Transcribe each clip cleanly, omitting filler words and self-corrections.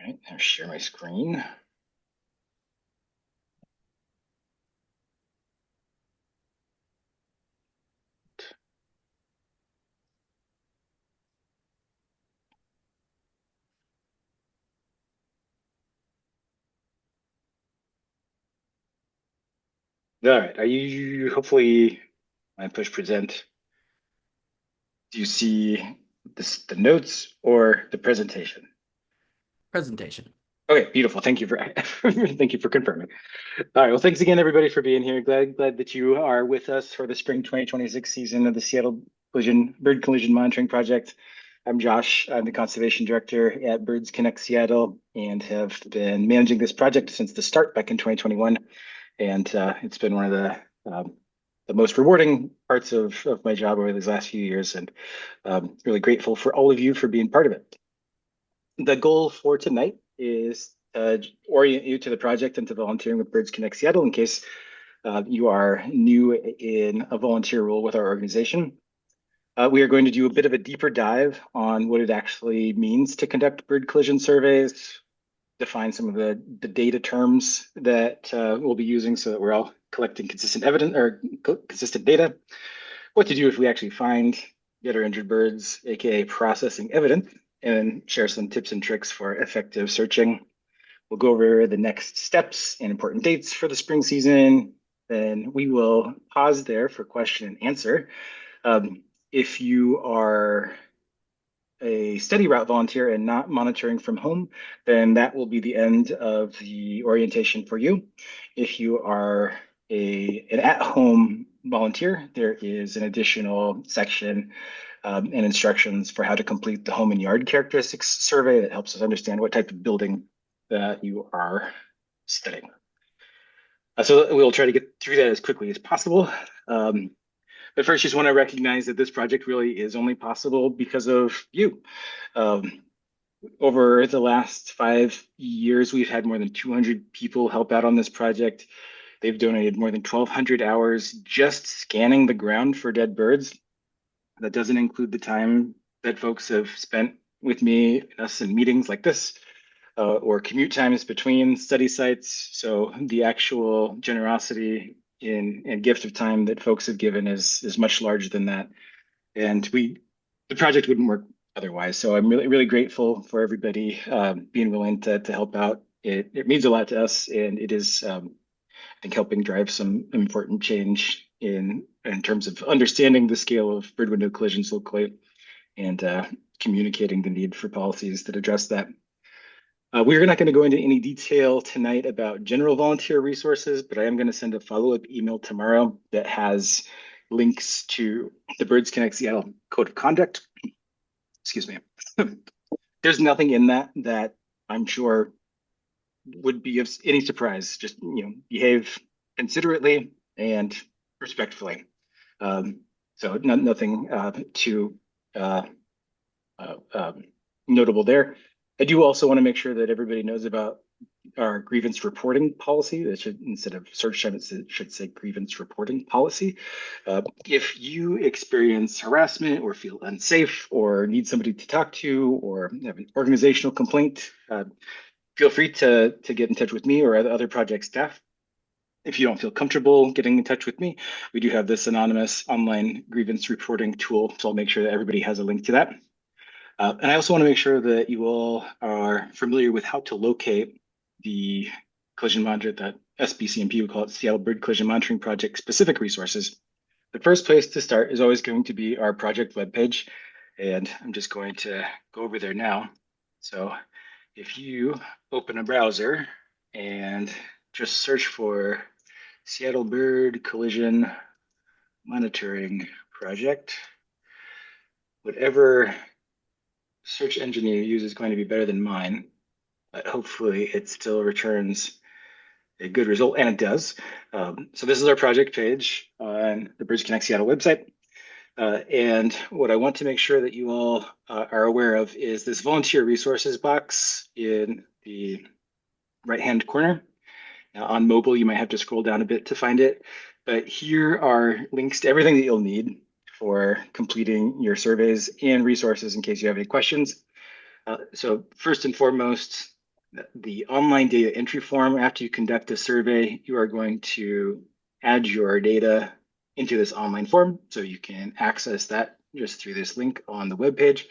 right, I'll share my screen. All right, are you hopefully I push present? Do you see the notes or the presentation? Presentation. Okay, beautiful. Thank you for thank you for confirming. All right, well, thanks again, everybody, for being here. Glad that you are with us for the spring 2026 season of the Seattle Bird Collision Monitoring Project. I'm Josh. I'm the conservation director at Birds Connect Seattle and have been managing this project since the start back in 2021. And it's been one of the most rewarding parts of my job over these last few years, and really grateful for all of you for being part of it. The goal for tonight is to orient you to the project and to volunteering with Birds Connect Seattle in case you are new in a volunteer role with our organization. We are going to do a bit of a deeper dive on what it actually means to conduct bird collision surveys, define some of the data terms that we'll be using so that we're all collecting consistent evidence or consistent data, what to do if we actually find dead or injured birds, aka processing evidence, and share some tips and tricks for effective searching. We'll go over the next steps and important dates for the spring season. Then we will pause there for question and answer. If you are a study route volunteer and not monitoring from home, then that will be the end of the orientation for you. If you are an at-home volunteer, there is an additional section and instructions for how to complete the home and yard characteristics survey that helps us understand what type of building that you are studying. So we'll try to get through that as quickly as possible. But first, just want to recognize that this project really is only possible because of you. Um, Over the last 5 years, we've had more than 200 people help out on this project. They've donated more than 1,200 hours just scanning the ground for dead birds. That doesn't include the time that folks have spent with me, us in meetings like this, or commute times between study sites. So the actual generosity and gift of time that folks have given is much larger than that. And the project wouldn't work otherwise. So I'm really grateful for everybody being willing to help out. It means a lot to us, and it is I think helping drive some important change in terms of understanding the scale of bird window collisions locally and communicating the need for policies that address that. We're not going to go into any detail tonight about general volunteer resources, but I am going to send a follow-up email tomorrow that has links to the Birds Connect Seattle Code of Conduct. Excuse me. There's nothing in that I'm sure would be of any surprise. Just behave considerately and respectfully. So nothing too uh, notable there. I do also want to make sure that everybody knows about our grievance reporting policy. That should, instead of search time, it should say grievance reporting policy. If you experience harassment or feel unsafe or need somebody to talk to or have an organizational complaint, feel free to get in touch with me or other project staff. If you don't feel comfortable getting in touch with me, we do have this anonymous online grievance reporting tool. So I'll make sure that everybody has a link to that. And I also want to make sure that you all are familiar with how to locate the collision monitor, that SBCMP, we call it Seattle Bird Collision Monitoring Project specific resources. The first place to start is always going to be our project webpage. And I'm just going to go over there now. So if you open a browser and just search for Seattle Bird Collision Monitoring Project, whatever search engine you use is going to be better than mine, but hopefully it still returns a good result, and it does. So this is our project page on the Birds Connect Seattle website. And what I want to make sure that you all are aware of is this volunteer resources box in the right-hand corner. Now on mobile, you might have to scroll down a bit to find it, but here are links to everything that you'll need for completing your surveys and resources in case you have any questions. So first and foremost, the online data entry form. After you conduct a survey, you are going to add your data into this online form, so you can access that just through this link on the web page.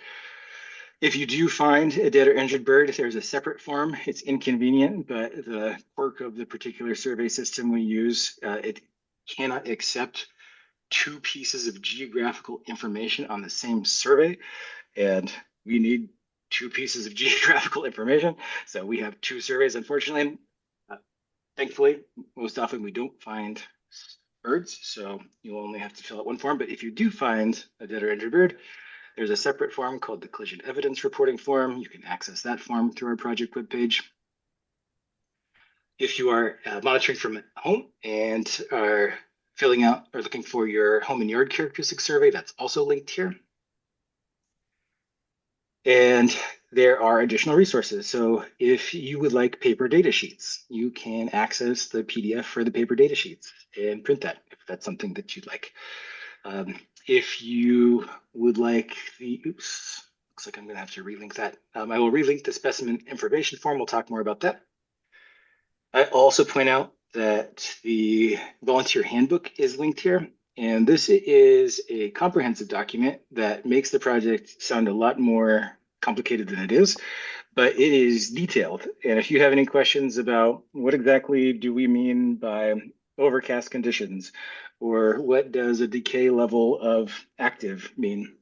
If you do find a dead or injured bird, there's a separate form. It's inconvenient, but the quirk of the particular survey system we use, it cannot accept two pieces of geographical information on the same survey, and we need two pieces of geographical information. So we have two surveys, unfortunately. Uh, Thankfully, most often we don't find birds, so you'll only have to fill out one form. But if you do find a dead or injured bird, there's a separate form called the collision evidence reporting form. You can access that form through our project webpage. If you are monitoring from home and are filling out or looking for your home and yard characteristic survey, that's also linked here. And there are additional resources. So if you would like paper data sheets, you can access the PDF for the paper data sheets and print that if that's something that you'd like. If you would like oops, looks like I'm going to have to relink that. I will relink the specimen information form. We'll talk more about that. I also point out that the volunteer handbook is linked here. And this is a comprehensive document that makes the project sound a lot more complicated than it is, but it is detailed. And if you have any questions about what exactly do we mean by overcast conditions, or what does a decay level of active mean,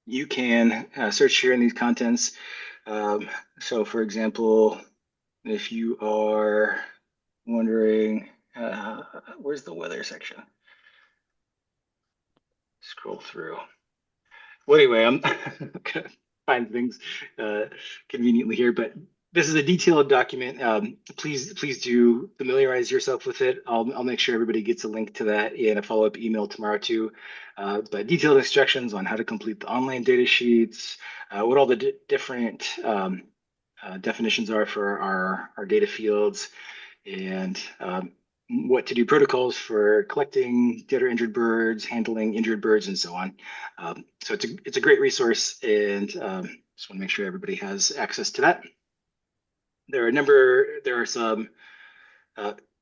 you can search here in these contents. So for example, if you are wondering, where's the weather section? Scroll through. Well, anyway, I'm gonna find things conveniently here, but this is a detailed document. Please do familiarize yourself with it. I'll make sure everybody gets a link to that in a follow-up email tomorrow too. But detailed instructions on how to complete the online data sheets, what all the different definitions are for our data fields, and what to do protocols for collecting dead or injured birds, handling injured birds, and so on. So it's a great resource, and just want to make sure everybody has access to that. There are some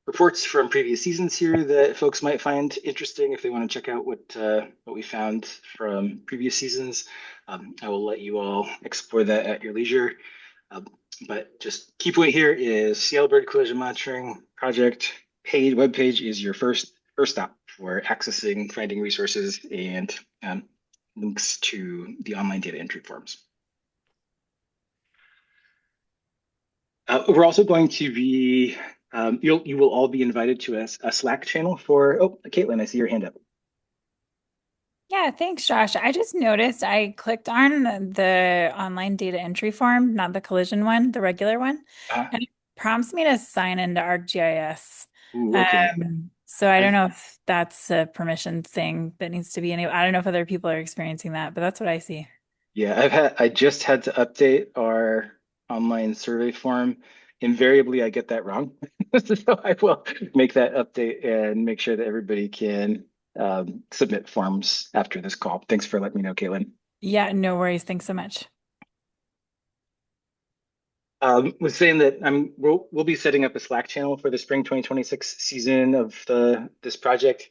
reports from previous seasons here that folks might find interesting if they want to check out what we found from previous seasons. I will let you all explore that at your leisure. But just key point here is Seattle Bird Collision Monitoring Project web page is your first stop for accessing, finding resources, and links to the online data entry forms. We're also going to be, you will all be invited to a Slack channel for, oh, Caitlin, I see your hand up. Yeah, thanks, Josh. I just noticed I clicked on the online data entry form, not the collision one, the regular one, Uh, and it prompts me to sign into ArcGIS. ooh, okay. So I don't I've know if that's a permission thing that needs to be enabled. I don't know if other people are experiencing that, but that's what I see. Yeah, I just had to update our online survey form. Invariably, I get that wrong. So I will make that update and make sure that everybody can submit forms after this call. Thanks for letting me know, Caitlin. Yeah, no worries. Thanks so much. Was saying that we'll be setting up a Slack channel for the spring 2026 season of this project.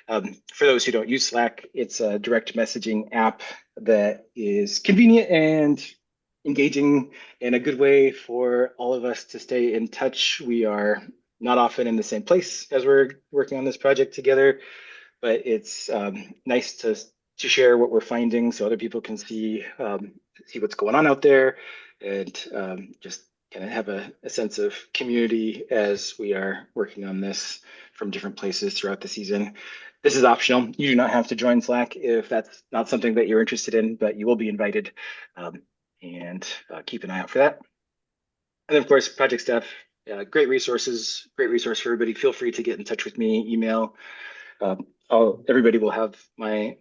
For those who don't use Slack, it's a direct messaging app that is convenient and engaging and a good way for all of us to stay in touch. We are not often in the same place as we're working on this project together, but it's nice to share what we're finding so other people can see what's going on out there, and just kind of have a sense of community as we are working on this from different places throughout the season. This is optional. You do not have to join Slack if that's not something that you're interested in, but you will be invited, and keep an eye out for that. And then, of course, project staff, great resources, great resource for everybody. Feel free to get in touch with me, email. Everybody will have my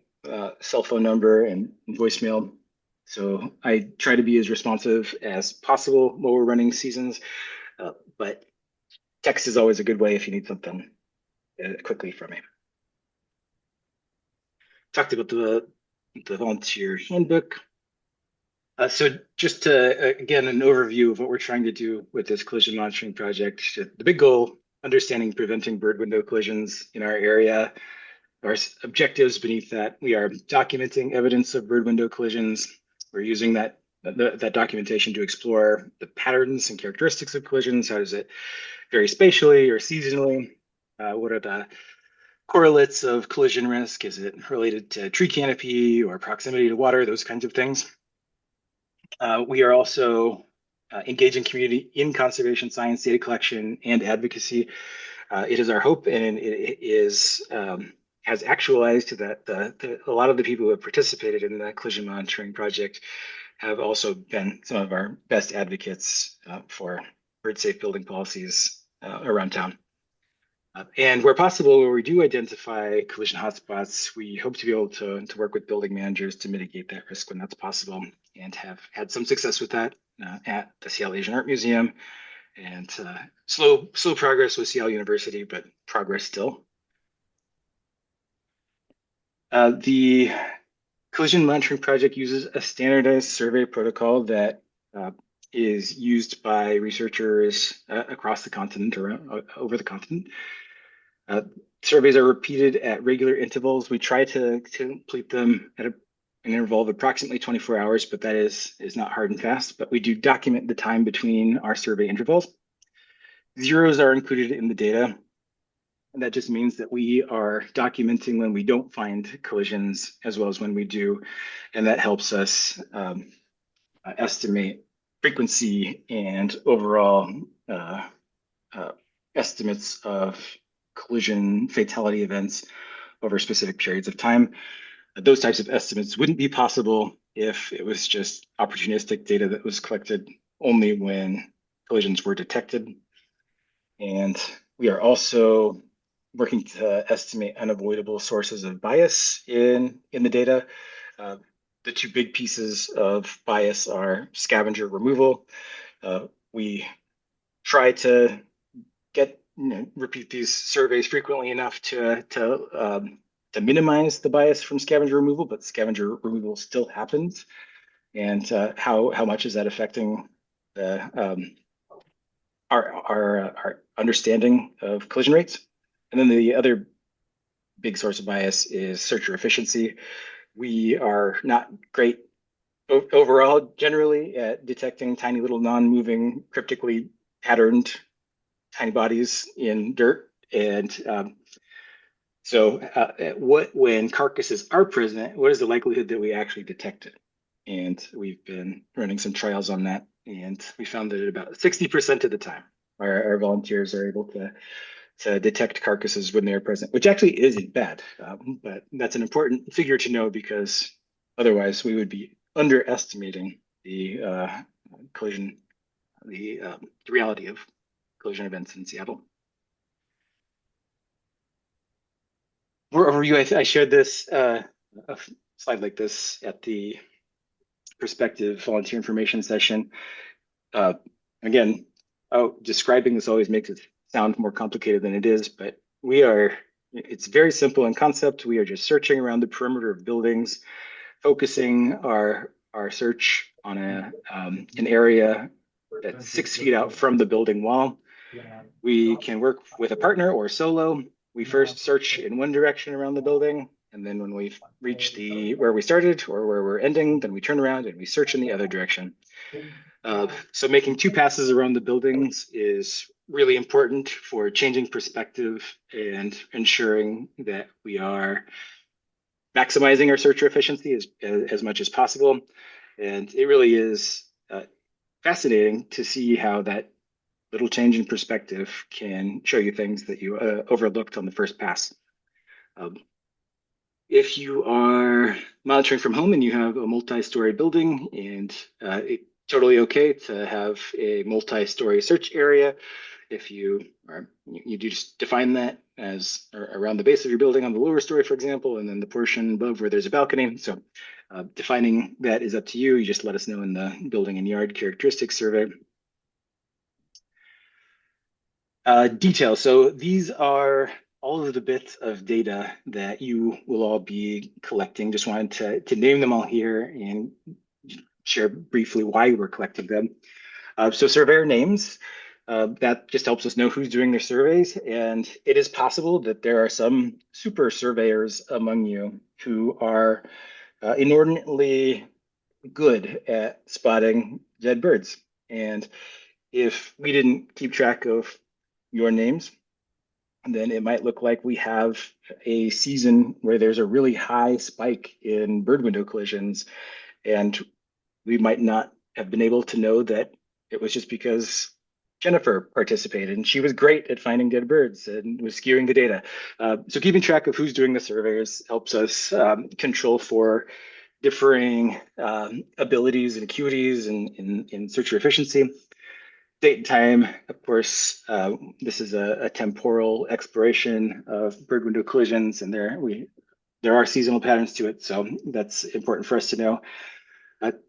cell phone number and voicemail. So I try to be as responsive as possible while we're running seasons, but text is always a good way if you need something quickly from me. Talked about the volunteer handbook. So just to, again, an overview of what we're trying to do with this collision monitoring project. The big goal, understanding preventing bird window collisions in our area. Our objectives beneath that, we are documenting evidence of bird window collisions. We're using that documentation to explore the patterns and characteristics of collisions. How does it vary spatially or seasonally? What are the correlates of collision risk? Is it related to tree canopy or proximity to water? Those kinds of things. We are also engaging community in conservation science, data collection, and advocacy. It is our hope, and it is has actualized that a lot of the people who have participated in the collision monitoring project have also been some of our best advocates for bird safe building policies around town. And where possible, where we do identify collision hotspots, we hope to be able to work with building managers to mitigate that risk when that's possible, and have had some success with that at the Seattle Asian Art Museum, and slow progress with Seattle University, but progress still. The collision monitoring project uses a standardized survey protocol that is used by researchers across the continent, or over the continent. Surveys are repeated at regular intervals. We try to complete them at an interval of approximately 24 hours, but that is not hard and fast. But we do document the time between our survey intervals. Zeros are included in the data, and that just means that we are documenting when we don't find collisions as well as when we do, and that helps us estimate frequency and overall estimates of collision fatality events over specific periods of time. Those types of estimates wouldn't be possible if it was just opportunistic data that was collected only when collisions were detected. And we are also working to estimate unavoidable sources of bias in the data. The two big pieces of bias are scavenger removal. We try to repeat these surveys frequently enough to minimize the bias from scavenger removal, but scavenger removal still happens. And how much is that affecting our understanding of collision rates? And then the other big source of bias is searcher efficiency. We are not great overall, generally, at detecting tiny little non-moving, cryptically patterned tiny bodies in dirt. And when carcasses are present, what is the likelihood that we actually detect it? And we've been running some trials on that, and we found that about 60% of the time, our volunteers are able to detect carcasses when they're present, which actually isn't bad. But that's an important figure to know, because otherwise we would be underestimating the reality of collision events in Seattle. For overview, I shared this a slide like this at the prospective volunteer information session. Again, describing this always makes it sound more complicated than it is, but it's very simple in concept. We are just searching around the perimeter of buildings, focusing our search on an area that's 6 feet out from the building wall. We can work with a partner or solo. We first search in one direction around the building, and then when we've reached where we started or where we're ending, then we turn around and we search in the other direction. So making 2 passes around the buildings is really important for changing perspective and ensuring that we are maximizing our searcher efficiency as much as possible. And it really is fascinating to see how that little change in perspective can show you things that you overlooked on the first pass. If you are monitoring from home and you have a multi-story building, and it's totally okay to have a multi-story search area. If you just define that as around the base of your building on the lower story, for example, and then the portion above where there's a balcony. So defining that is up to you. You just let us know in the building and yard characteristics survey. Details. So these are all of the bits of data that you will all be collecting. Just wanted to name them all here and share briefly why we're collecting them. So surveyor names, that just helps us know who's doing their surveys. And it is possible that there are some super surveyors among you who are inordinately good at spotting dead birds. And if we didn't keep track of your names, then it might look like we have a season where there's a really high spike in bird window collisions, and we might not have been able to know that it was just because Jennifer participated and she was great at finding dead birds and was skewing the data. So keeping track of who's doing the surveys helps us control for differing abilities and acuities in searcher efficiency. Date and time, of course, this is a temporal exploration of bird window collisions, and there are seasonal patterns to it, so that's important for us to know.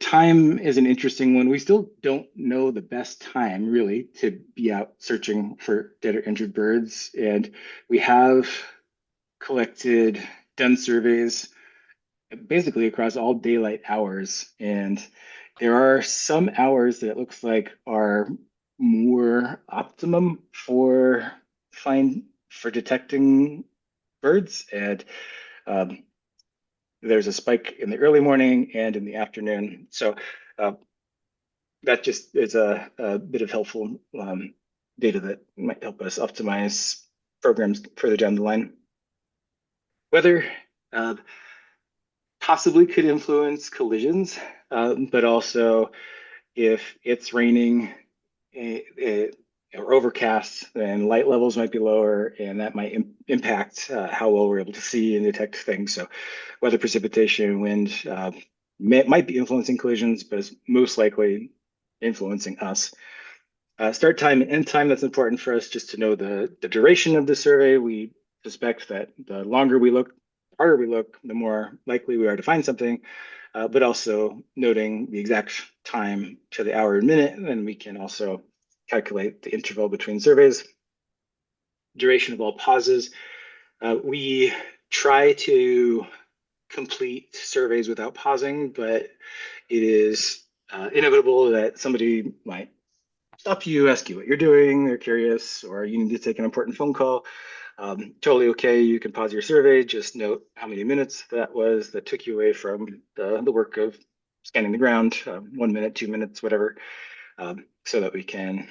Time is an interesting one. We still don't know the best time, really, to be out searching for dead or injured birds, and we have done surveys basically across all daylight hours, and there are some hours that it looks like are more optimum for detecting birds, and um, there's a spike in the early morning and in the afternoon. So uh, that just is a bit of helpful data that might help us optimize programs further down the line. Weather possibly could influence collisions, but also if it's raining or overcast, then light levels might be lower, and that might impact how well we're able to see and detect things. So weather, precipitation, wind might be influencing collisions, but it's most likely influencing us. Start time and end time, that's important for us just to know the duration of the survey. We suspect that the longer we look, the harder we look, the more likely we are to find something, but also noting the exact time to the hour and minute, and then we can also calculate the interval between surveys. Duration of all pauses. We try to complete surveys without pausing, but it is inevitable that somebody might stop you, ask you what you're doing, they're curious, or you need to take an important phone call. Totally okay, you can pause your survey, just note how many minutes that was that took you away from the work of scanning the ground, 1 minute, 2 minutes, whatever, so that we can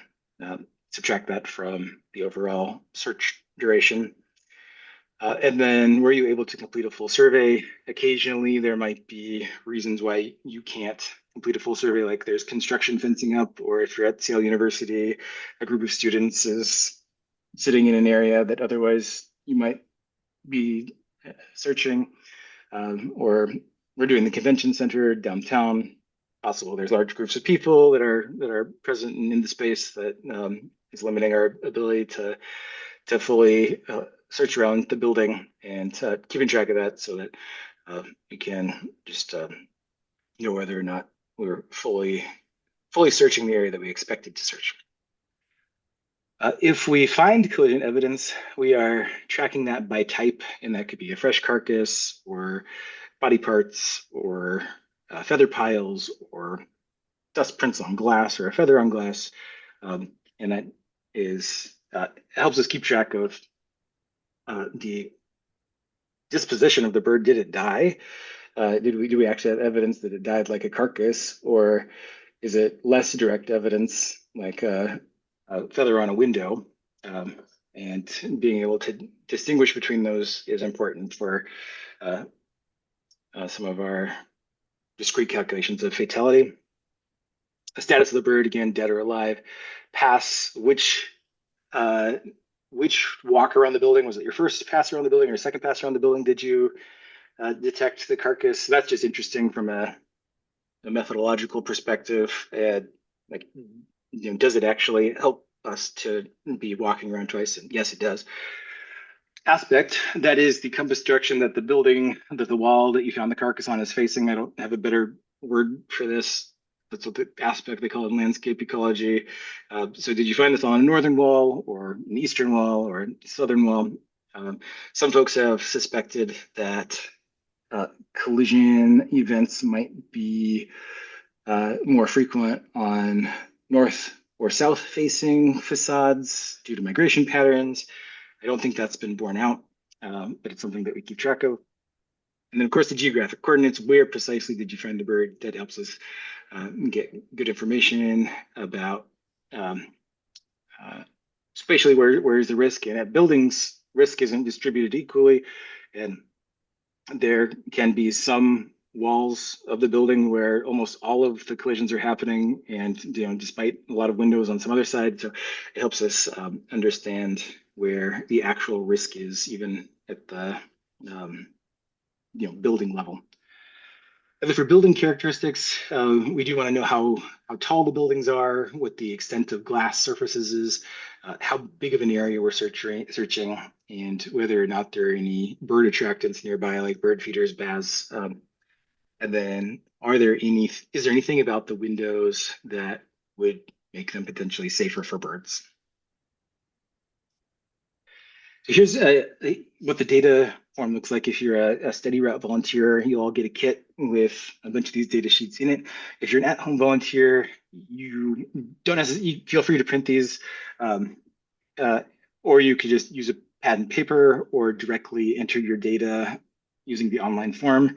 subtract that from the overall search duration. And then were you able to complete a full survey? Occasionally, there might be reasons why you can't complete a full survey, like there's construction fencing up, or if you're at Yale University, a group of students is sitting in an area that otherwise you might be searching, or we're doing the convention center downtown. Possible there's large groups of people that are present in the space that is limiting our ability to fully search around the building, and keeping track of that so that we can just know whether or not we're fully searching the area that we expected to search. If we find collision evidence, we are tracking that by type, and that could be a fresh carcass or body parts or feather piles or dust prints on glass or a feather on glass. And that is helps us keep track of the disposition of the bird. Did it die? Do we actually have evidence that it died like a carcass, or is it less direct evidence like a feather on a window? And being able to distinguish between those is important for some of our discrete calculations of fatality. The status of the bird, again, dead or alive. Pass, which walk around the building? Was it your first pass around the building or second pass around the building? Did you detect the carcass? That's just interesting from a methodological perspective. And like, does it actually help us to be walking around twice? And yes, it does. Aspect, that is the compass direction that the wall that you found the carcass on is facing. I don't have a better word for this. That's what the aspect they call it in landscape ecology. So did you find this on a northern wall or an eastern wall or a southern wall? Some folks have suspected that collision events might be more frequent on north or south facing facades due to migration patterns. I don't think that's been borne out, but it's something that we keep track of. And then, of course, the geographic coordinates. Where precisely did you find the bird? That helps us get good information about spatially where is the risk. And at buildings, risk isn't distributed equally. And there can be some walls of the building where almost all of the collisions are happening, and despite a lot of windows on some other side. So it helps us understand where the actual risk is, even at the building level. And then for building characteristics, we do want to know how tall the buildings are, what the extent of glass surfaces is, how big of an area we're searching, and whether or not there are any bird attractants nearby, like bird feeders, baths. And then, is there anything about the windows that would make them potentially safer for birds? So here's what the data form looks like. If you're a steady route volunteer, you'll all get a kit with a bunch of these data sheets in it. If you're an at-home volunteer, you don't necessarily feel free to print these, or you could just use a pad and paper or directly enter your data using the online form.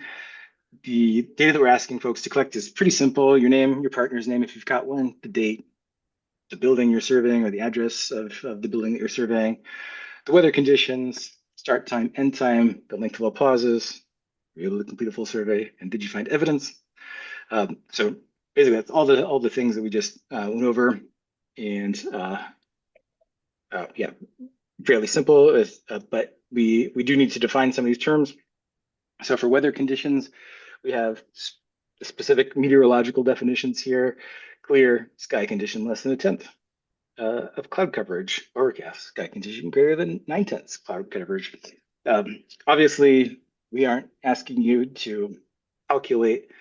The data that we're asking folks to collect is pretty simple: your name, your partner's name if you've got one, the date, the building you're surveying or the address of the building that you're surveying, the weather conditions, start time, end time, the length of all pauses, were you able to complete a full survey, and did you find evidence? So basically, that's all the things that we just went over, and yeah, fairly simple. But we do need to define some of these terms. So for weather conditions, we have specific meteorological definitions here: clear sky condition less than a tenth of cloud coverage, overcast sky condition greater than 9/10 cloud coverage. Obviously, we aren't asking you to calculate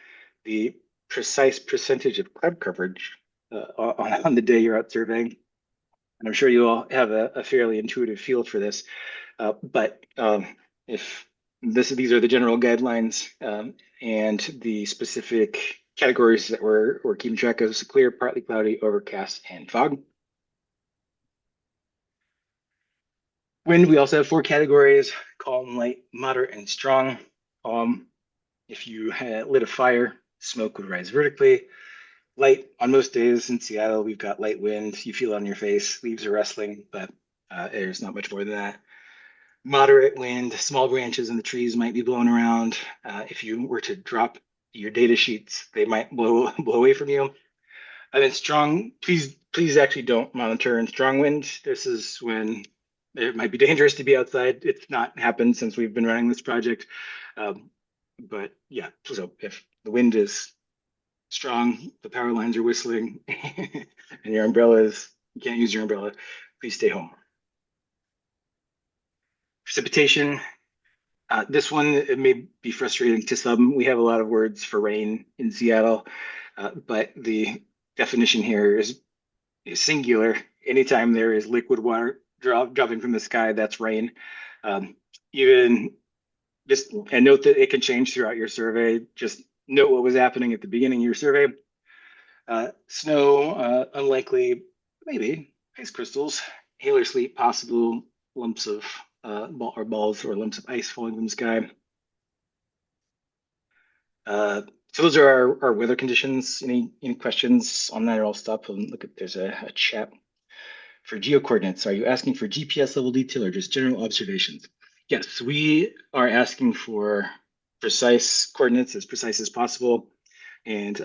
the precise percentage of cloud coverage on the day you're out surveying. And I'm sure you all have a fairly intuitive feel for this. But if these are the general guidelines, and the specific categories that we're keeping track of: so clear, partly cloudy, overcast, and fog. Wind, we also have 4 categories: calm, light, moderate, and strong. If you had lit a fire, smoke would rise vertically. Light, on most days in Seattle, we've got light wind. You feel it on your face, leaves are rustling, but there's not much more than that. Moderate wind, small branches in the trees might be blowing around. If you were to drop your data sheets, they might blow away from you. And then strong, please actually don't monitor in strong wind. This is when it might be dangerous to be outside. It's not happened since we've been running this project. But yeah, so if the wind is strong, the power lines are whistling, and you can't use your umbrella, please stay home. Precipitation. This one, it may be frustrating to some. We have a lot of words for rain in Seattle, but the definition here is singular. Anytime there is liquid water dropping from the sky, that's rain. Even just, and note that it can change throughout your survey. Just note what was happening at the beginning of your survey. Snow, unlikely, maybe. Ice crystals, hail or sleet, possible. Lumps of balls or lumps of ice falling from the sky. So those are our weather conditions. Any questions on that? Or I'll stop and look at, there's a chat. For geocoordinates, are you asking for GPS level detail or just general observations? Yes, we are asking for precise coordinates, as precise as possible. And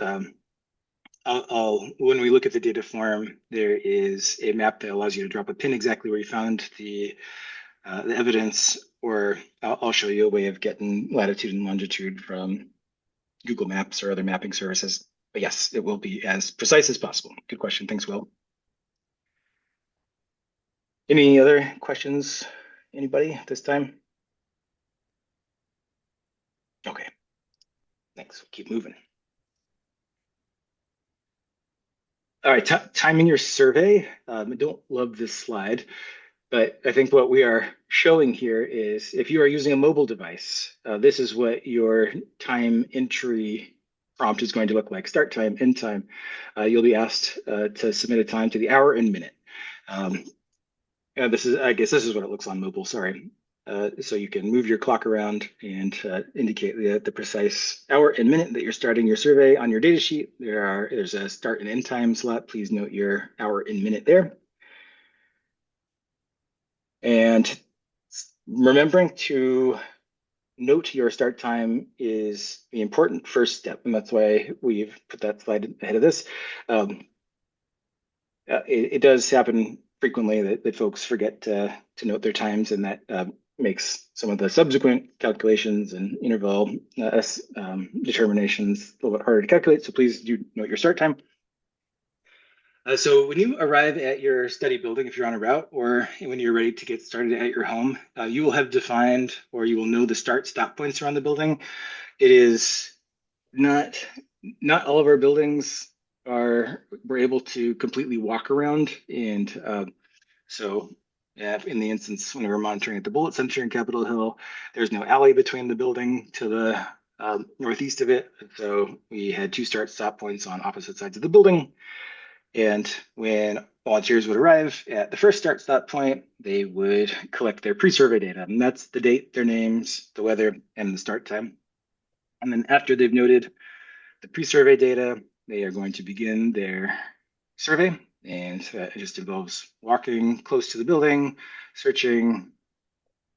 when we look at the data form, there is a map that allows you to drop a pin exactly where you found the evidence, or I'll show you a way of getting latitude and longitude from Google Maps or other mapping services. But yes, it will be as precise as possible. Good question. Thanks, Will. Any other questions? Anybody this time? Okay. Thanks. We'll keep moving. All right, timing your survey. I don't love this slide, but I think what we are showing here is if you are using a mobile device, this is what your time entry prompt is going to look like: start time, end time. You'll be asked to submit a time to the hour and minute. I guess this is what it looks on mobile, sorry. So you can move your clock around and indicate the precise hour and minute that you're starting your survey. On your data sheet, there's a start and end time slot. Please note your hour and minute there. And remembering to note your start time is the important first step, and that's why we've put that slide ahead of this. It does happen frequently that folks forget to note their times, and that makes some of the subsequent calculations and interval determinations a little bit harder to calculate. So please do note your start time. So when you arrive at your study building, if you're on a route, or when you're ready to get started at your home, you will have defined, or you will know, the stop points around the building. It is not all of our buildings we're able to completely walk around, and so in the instance when we were monitoring at the Bullitt Center in Capitol Hill, there's no alley between the building to the northeast of it, so we had two stop points on opposite sides of the building. And when volunteers would arrive at the first stop point, they would collect their pre-survey data, and that's the date, their names, the weather, and the start time. And then after they've noted the pre-survey data, they are going to begin their survey, and it just involves walking close to the building, searching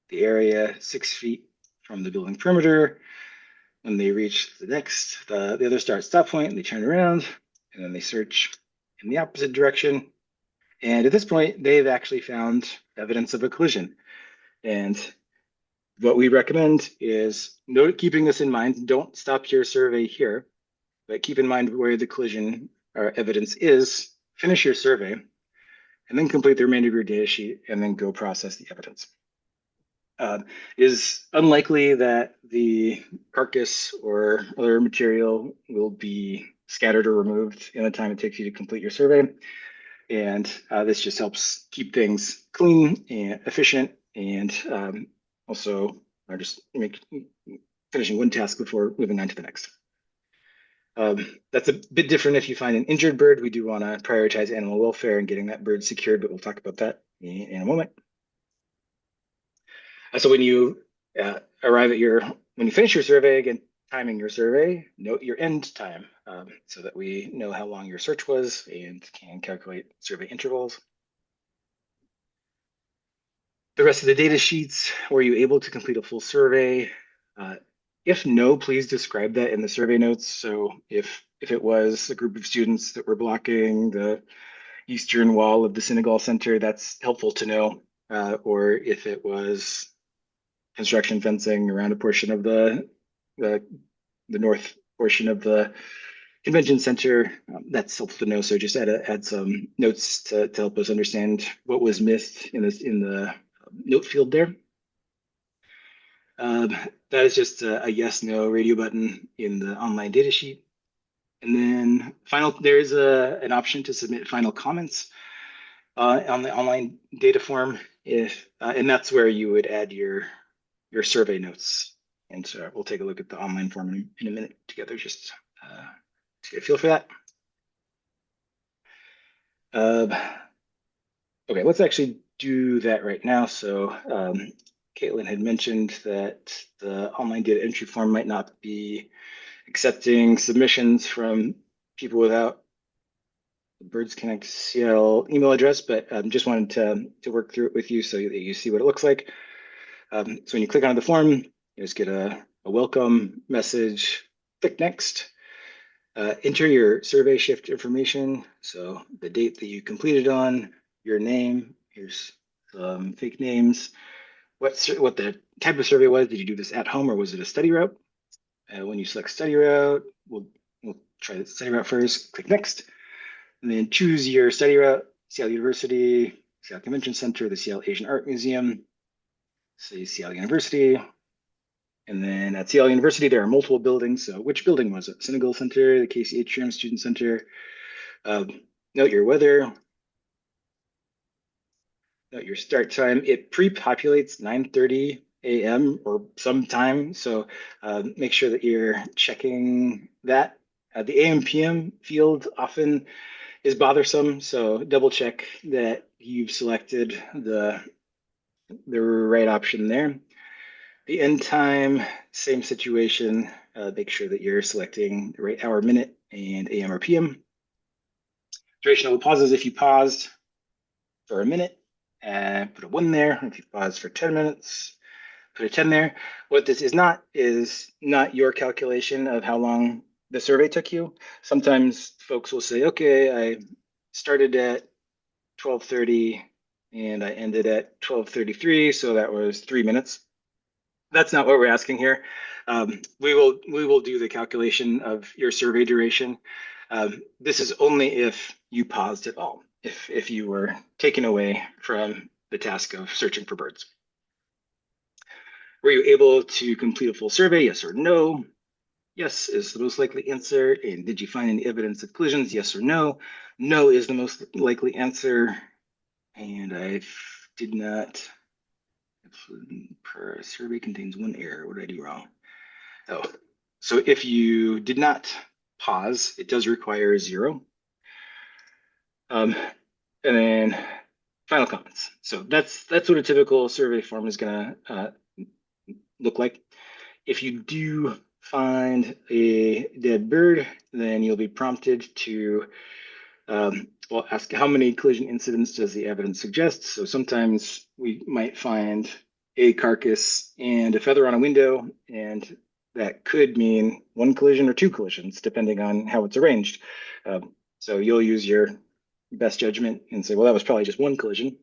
the area 6 feet from the building perimeter. When they reach the other stop point, they turn around, and then they search in the opposite direction. And at this point, they've actually found evidence of a collision. And what we recommend is keeping this in mind. Don't stop your survey here, but keep in mind where the collision evidence is. Finish your survey, and then complete the remainder of your data sheet, and then go process the evidence. It is unlikely that the carcass or other material will be scattered or removed in the time it takes you to complete your survey. And this just helps keep things clean and efficient, and also just finishing one task before moving on to the next. That's a bit different if you find an injured bird. We do want to prioritize animal welfare and getting that bird secured, but we'll talk about that in a moment. So when you when you finish your survey, again, timing your survey, note your end time so that we know how long your search was and can calculate survey intervals. The rest of the data sheets, were you able to complete a full survey? If no, please describe that in the survey notes. So if it was a group of students that were blocking the eastern wall of the Senegal Center, that's helpful to know. Or if it was construction fencing around a portion of the north portion of the convention center, that's helpful to know. So just add some notes to help us understand what was missed in the note field there. That is just a yes, no radio button in the online data sheet. And then there's an option to submit final comments on the online data form, and that's where you would add your survey notes. And so we'll take a look at the online form in a minute together, just to get a feel for that. Okay, let's actually do that right now. So Caitlin had mentioned that the online data entry form might not be accepting submissions from people without the Birds Connect CL email address, but just wanted to work through it with you so that you see what it looks like. So when you click on the form, you just get a welcome message. Click next. Enter your survey shift information, so the date that you completed on, your name. Here's some fake names. What the type of survey was. Did you do this at home or was it a study route? When you select study route, we'll try the study route first. Click next, and then choose your study route: Seattle University, Seattle Convention Center, the Seattle Asian Art Museum. Say Seattle University. And then at Seattle University, there are multiple buildings. So which building was it? Senegal Center, the Casey Atrium Student Center. Note your weather. Note your start time. It pre-populates 9:30 a.m. or sometime. So make sure that you're checking that The AM PM field often is bothersome, so double check that you've selected the right option there. The end time, same situation. Make sure that you're selecting the right hour, minute, and AM or PM. Duration of pauses if you paused for a minute, put a 1 there. If you paused for 10 minutes, put a 10 there. What this is not your calculation of how long the survey took you. Sometimes folks will say, okay, I started at 12:30 and I ended at 12:33, so that was 3 minutes. That's not what we're asking here. We will do the calculation of your survey duration. This is only if you paused at all, if you were taken away from the task of searching for birds. Were you able to complete a full survey? Yes or no? Yes is the most likely answer. And did you find any evidence of collisions? Yes or no? No is the most likely answer. And I did not. Per survey contains 1 error. What did I do wrong? Oh, so if you did not pause, it does require 0. And then final comments. So that's what a typical survey form is going to look like. If you do find a dead bird, then you'll be prompted to ask how many collision incidents does the evidence suggest. So sometimes we might find a carcass and a feather on a window, and that could mean 1 collision or 2 collisions, depending on how it's arranged. So you'll use your best judgment and say, well, that was probably just 1 collision.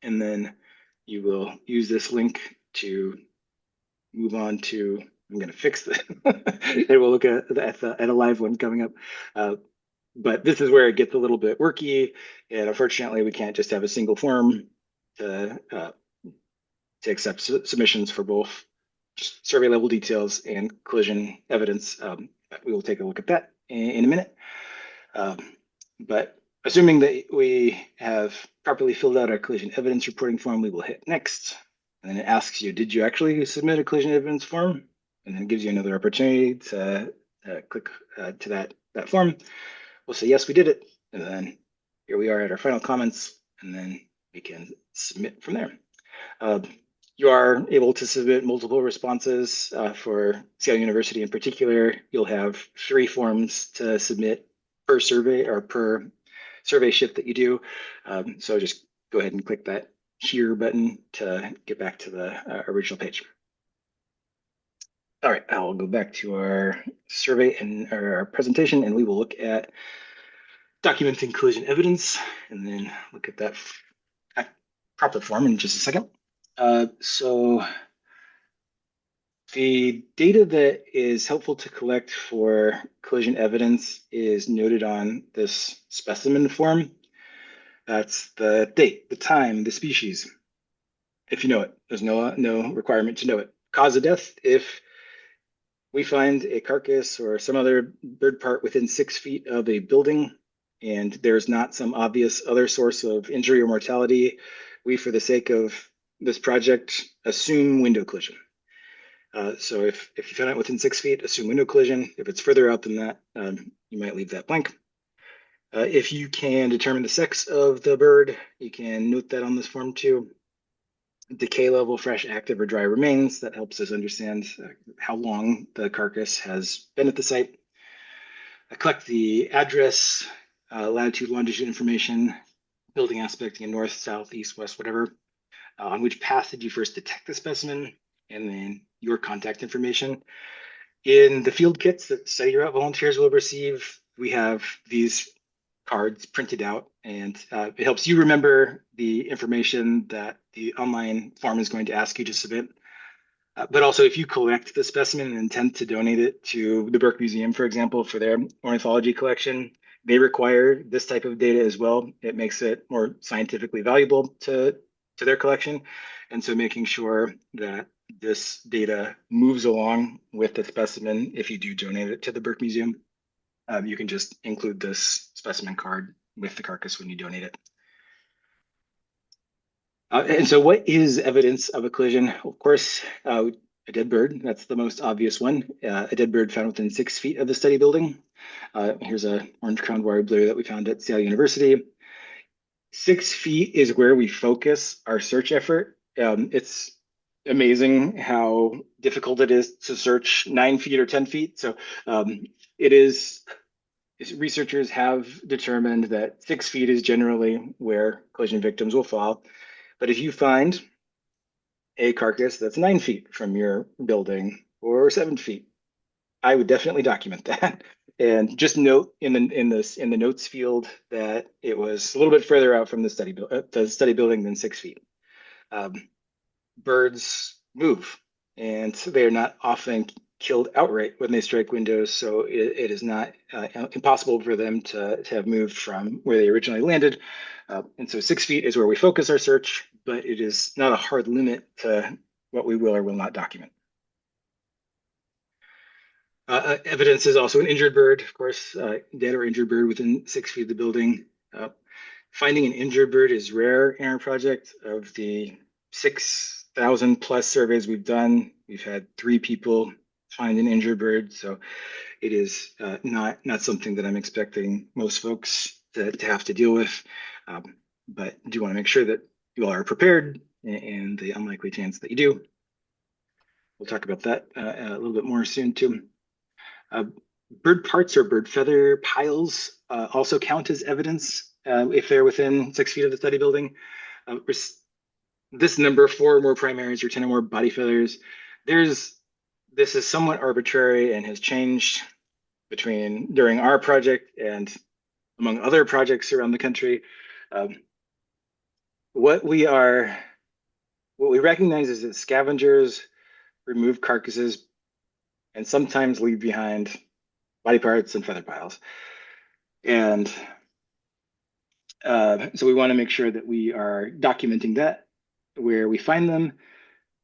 And then you will use this link to move on to, I'm going to fix this, and we'll look at a live one coming up. But this is where it gets a little bit worky, and unfortunately, we can't just have a single form to accept submissions for both survey level details and collision evidence. We will take a look at that in a minute. But assuming that we have properly filled out our collision evidence reporting form, we will hit next. And then it asks you, did you actually submit a collision evidence form? And then it gives you another opportunity to click to that form. We'll say, yes, we did it. And then here we are at our final comments, and then we can submit from there. You are able to submit multiple responses for Seattle University in particular. You'll have 3 forms to submit per survey or per survey shift that you do. So just go ahead and click that here button to get back to the original page. All right, I'll go back to our survey and our presentation, and we will look at documenting collision evidence, and then look at that proper form in just a second. So the data that is helpful to collect for collision evidence is noted on this specimen form. That's the date, the time, the species, if you know it. There's no requirement to know it. Cause of death, if we find a carcass or some other bird part within 6 feet of a building and there's not some obvious other source of injury or mortality, we, for the sake of this project, assume window collision. So if you find it within 6 feet, assume window collision. If it's further out than that, you might leave that blank. If you can determine the sex of the bird, you can note that on this form too. Decay level, fresh, active, or dry remains. That helps us understand how long the carcass has been at the site. Collect the address, latitude, longitude information, building aspect, north, south, east, west, whatever. On which path did you first detect the specimen, and then your contact information. In the field kits that study route volunteers will receive, we have these cards printed out, and it helps you remember the information that the online form is going to ask you to submit. But also, if you collect the specimen and intend to donate it to the Burke Museum, for example, for their ornithology collection, they require this type of data as well. It makes it more scientifically valuable to their collection. And so making sure that this data moves along with the specimen, if you do donate it to the Burke Museum, you can just include this specimen card with the carcass when you donate it. And so what is evidence of a collision? Of course, a dead bird. That's the most obvious one. A dead bird found within 6 feet of the study building. Here's a orange-crowned warbler that we found at Seattle University. 6 feet is where we focus our search effort. It's amazing how difficult it is to search 9 feet or 10 feet. So it is, researchers have determined that 6 feet is generally where collision victims will fall. But if you find a carcass that's 9 feet from your building or 7 feet, I would definitely document that. And just note in the notes field that it was a little bit further out from the study building than 6 feet. Birds move, and they are not often killed outright when they strike windows, so it is not impossible for them to have moved from where they originally landed. And so 6 feet is where we focus our search, but it is not a hard limit to what we will or will not document. Evidence is also an injured bird, of course, dead or injured bird within 6 feet of the building. Finding an injured bird is rare in our project. Of the 6,000 plus surveys we've done, we've had 3 people find an injured bird. So it is not something that I'm expecting most folks to have to deal with. But I do want to make sure that you all are prepared and the unlikely chance that you do. We'll talk about that a little bit more soon too. Bird parts or bird feather piles also count as evidence if they're within 6 feet of the study building. This number, 4 or more primaries or 10 or more body feathers, this is somewhat arbitrary and has changed during our project and among other projects around the country. What we recognize is that scavengers remove carcasses and sometimes leave behind body parts and feather piles. And so we want to make sure that we are documenting that where we find them,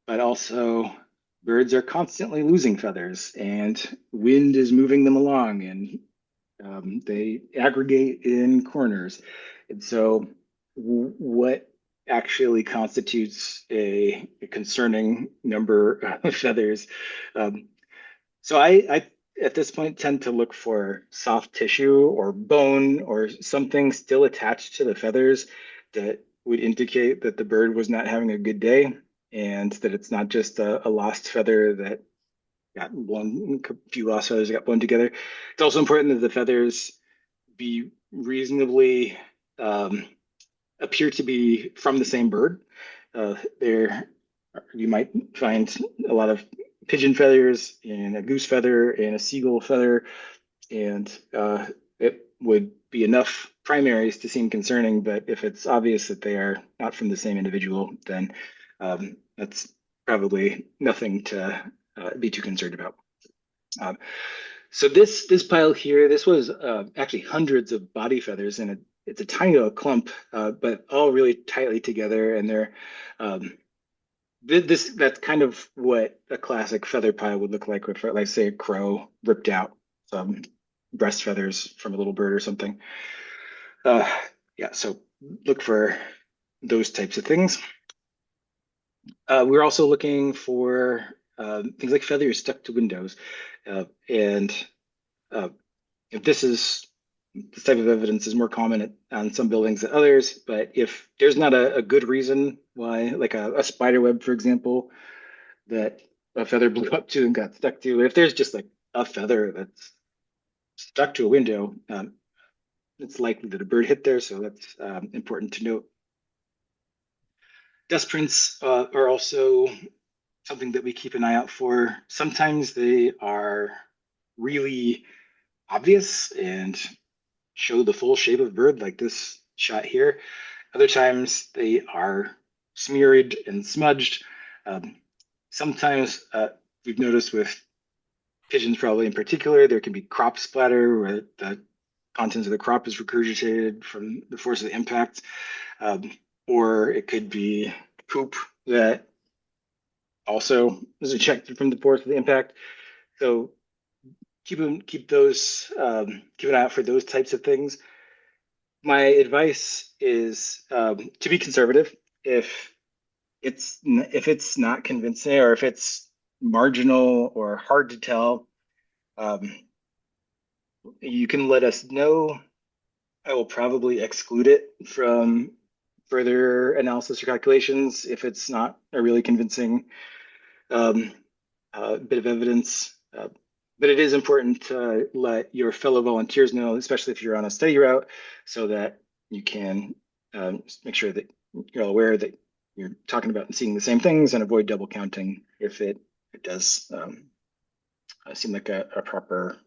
but also birds are constantly losing feathers and wind is moving them along and they aggregate in corners. And so what actually constitutes a concerning number of feathers? So I at this point tend to look for soft tissue or bone or something still attached to the feathers that would indicate that the bird was not having a good day and that it's not just a lost feather that got blown, a few lost feathers that got blown together. It's also important that the feathers be reasonably appear to be from the same bird. There, you might find a lot of pigeon feathers and a goose feather and a seagull feather, and it would be enough primaries to seem concerning. But if it's obvious that they are not from the same individual, then that's probably nothing to be too concerned about. So this pile here, this was actually hundreds of body feathers, and it's a tiny little clump, but all really tightly together, and they're that's kind of what a classic feather pile would look like with, like, say, a crow ripped out some breast feathers from a little bird or something. Yeah, so look for those types of things. We're also looking for things like feathers stuck to windows, and if this type of evidence is more common on some buildings than others, but if there's not a good reason why, like a spider web, for example, that a feather blew up to and got stuck to, if there's just like a feather that's stuck to a window, it's likely that a bird hit there, so that's important to note. Dust prints are also something that we keep an eye out for. Sometimes they are really obvious and show the full shape of the bird, like this shot here. Other times they are smeared and smudged. Sometimes we've noticed with pigeons probably in particular, there can be crop splatter where the contents of the crop is regurgitated from the force of the impact. Or it could be poop that also is ejected from the force of the impact. So keep an eye out for those types of things. My advice is to be conservative. If it's not convincing, or if it's marginal or hard to tell, um, you can let us know. I will probably exclude it from further analysis or calculations if it's not a really convincing um, bit of evidence. But it is important to let your fellow volunteers know, especially if you're on a study route, so that you can make sure that you're all aware that you're talking about and seeing the same things and avoid double counting if it does seem like a proper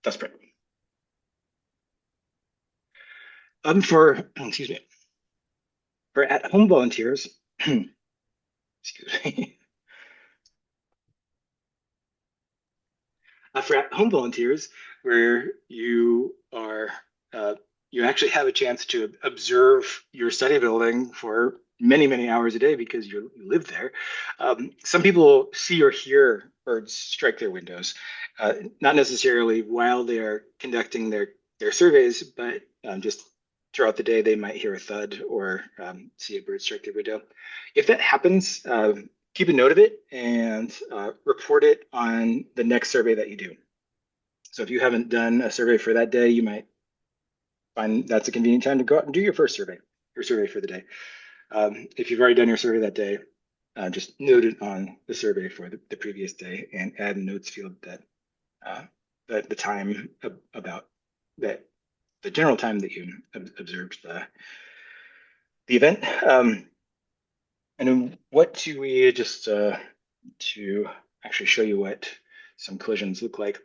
test print. For excuse me, for at-home volunteers, excuse me, for at-home volunteers, where you actually have a chance to observe your study building for many, many hours a day because you live there. Some people see or hear birds strike their windows, not necessarily while they are conducting their surveys, but just throughout the day they might hear a thud or see a bird strike their window. If that happens, keep a note of it and report it on the next survey that you do. So if you haven't done a survey for that day, you might find that's a convenient time to go out and do your first survey, your survey for the day. If you've already done your survey that day, just note it on the survey for the previous day and add a notes field that the time about that the general time that you observed the event. And then what do we just to actually show you what some collisions look like?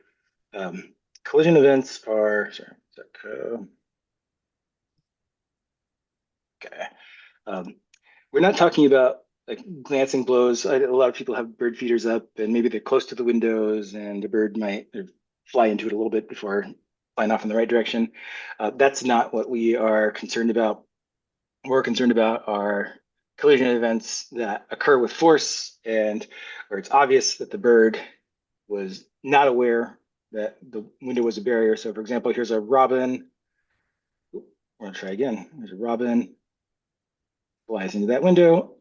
Collision events are, sorry, okay. We're not talking about like glancing blows. A lot of people have bird feeders up and maybe they're close to the windows and the bird might fly into it a little bit before flying off in the right direction. That's not what we are concerned about. What we're concerned about are collision events that occur with force and where it's obvious that the bird was not aware that the window was a barrier. So for example, here's a robin. We're gonna try again. There's a robin, flies into that window,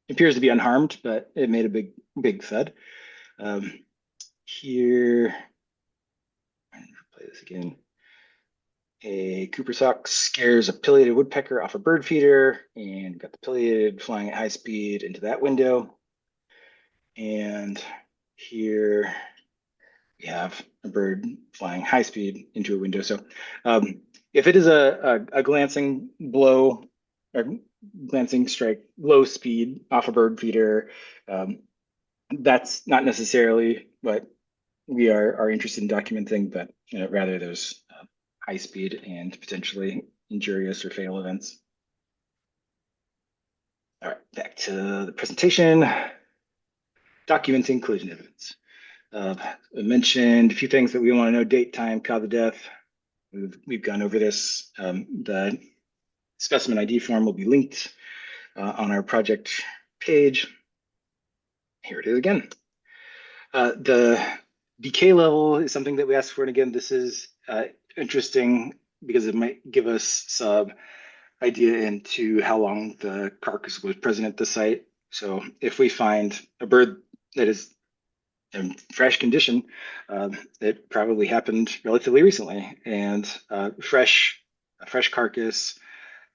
appears to be unharmed, but it made a big thud. Here, play this again. A Cooper's hawk scares a pileated woodpecker off a bird feeder and got the pileated flying at high speed into that window. And here we have a bird flying high speed into a window. So if it is a glancing blow or glancing strike low speed off a bird feeder, that's not necessarily what we are interested in documenting, but rather those high speed and potentially injurious or fatal events. All right, back to the presentation. Documenting collision evidence. I mentioned a few things that we want to know: date, time, cause of death. We've gone over this. The specimen ID form will be linked on our project page. Here it is again. The decay level is something that we asked for, and again, this is interesting because it might give us some idea into how long the carcass was present at the site. So if we find a bird that is in fresh condition, it probably happened relatively recently, and a fresh carcass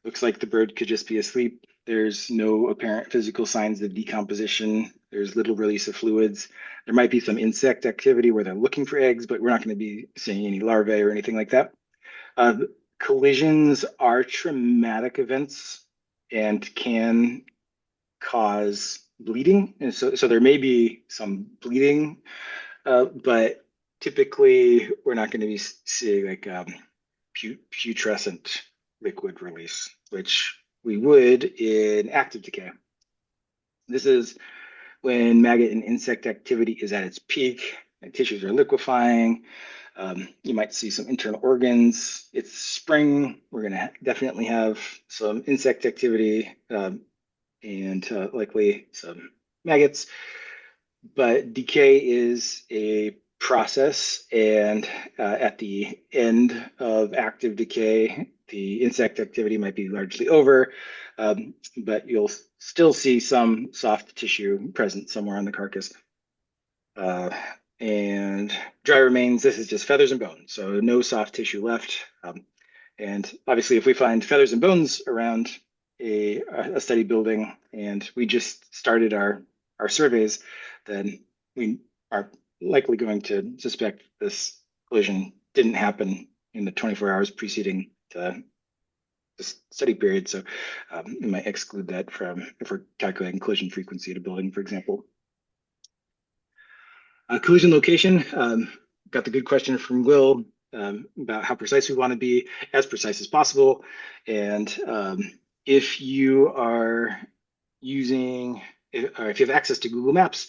looks like the bird could just be asleep. There's no apparent physical signs of decomposition. There's little release of fluids. There might be some insect activity where they're looking for eggs, but we're not going to be seeing any larvae or anything like that. Collisions are traumatic events and can cause bleeding. And so there may be some bleeding, but typically we're not going to be seeing like putrescent liquid release, which we would in active decay. This is when maggot and insect activity is at its peak and tissues are liquefying. You might see some internal organs. It's spring. We're going to definitely have some insect activity and likely some maggots. But decay is a process, and at the end of active decay, the insect activity might be largely over, but you'll still see some soft tissue present somewhere on the carcass. And dry remains, this is just feathers and bones, so no soft tissue left. And obviously, if we find feathers and bones around a study building and we just started our surveys, then we are likely going to suspect this collision didn't happen in the 24 hours preceding the study period. So we might exclude that from if we're calculating collision frequency at a building, for example. Collision location, got the good question from Will about how precise we want to be, as precise as possible. And if you are using, or if you have access to Google Maps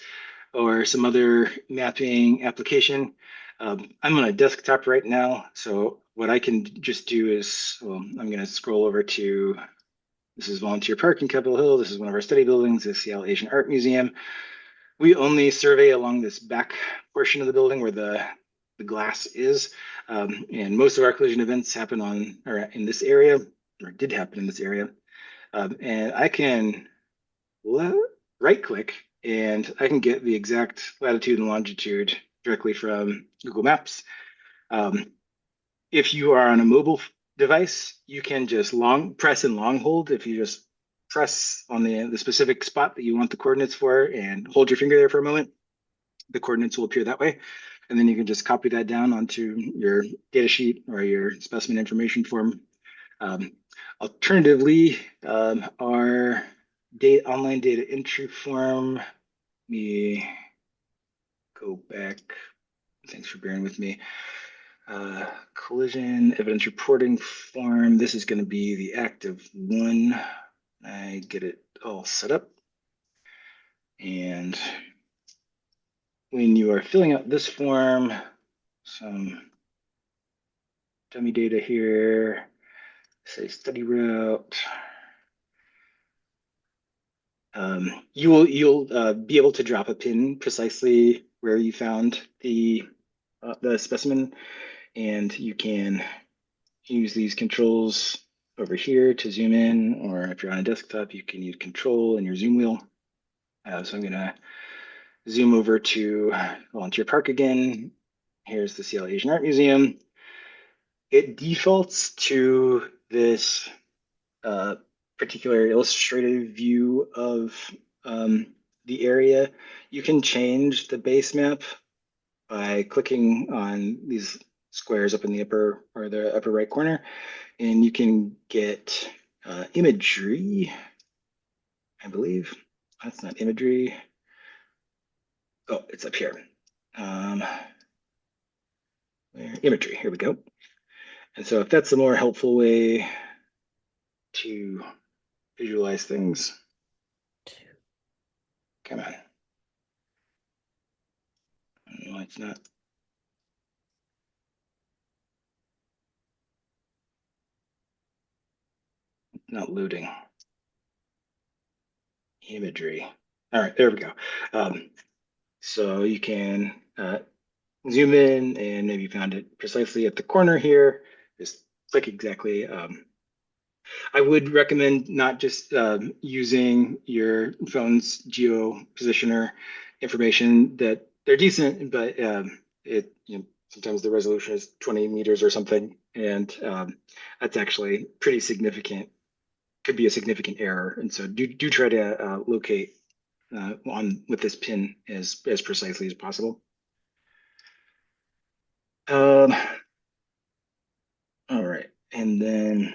or some other mapping application, I'm on a desktop right now. So what I can just do is, well, I'm going to scroll over to, this is Volunteer Park in Capitol Hill. This is one of our study buildings, the Seattle Asian Art Museum. We only survey along this back portion of the building where the glass is. And most of our collision events happen in this area, or did happen in this area. And I can right click and I can get the exact latitude and longitude directly from Google Maps. If you are on a mobile device, you can just press and long hold. If you just press on the specific spot that you want the coordinates for and hold your finger there for a moment, the coordinates will appear that way. And then you can just copy that down onto your data sheet or your specimen information form. Alternatively, our online data entry form, let me go back. Thanks for bearing with me. Collision evidence reporting form. This is going to be the active one. I get it all set up. And when you are filling out this form, some dummy data here, say study route. You'll be able to drop a pin precisely where you found the specimen, and you can use these controls over here to zoom in, or if you're on a desktop, you can use control and your zoom wheel. So I'm gonna zoom over to Volunteer Park again. Here's the Seattle Asian Art Museum. It defaults to this particular illustrative view of the area. You can change the base map by clicking on these squares up in the upper right corner, and you can get imagery, I believe. That's not imagery. Oh, it's up here. Imagery, here we go. And so if that's a more helpful way to visualize things, come on. No, it's not loading. Imagery. All right, there we go. So you can zoom in, and maybe you found it precisely at the corner here. Just click exactly. I would recommend not just using your phone's geo positioner information. That they're decent, but sometimes the resolution is 20 meters or something, and that's actually pretty significant. Could be a significant error, and so do try to locate with this pin as precisely as possible. All right, and then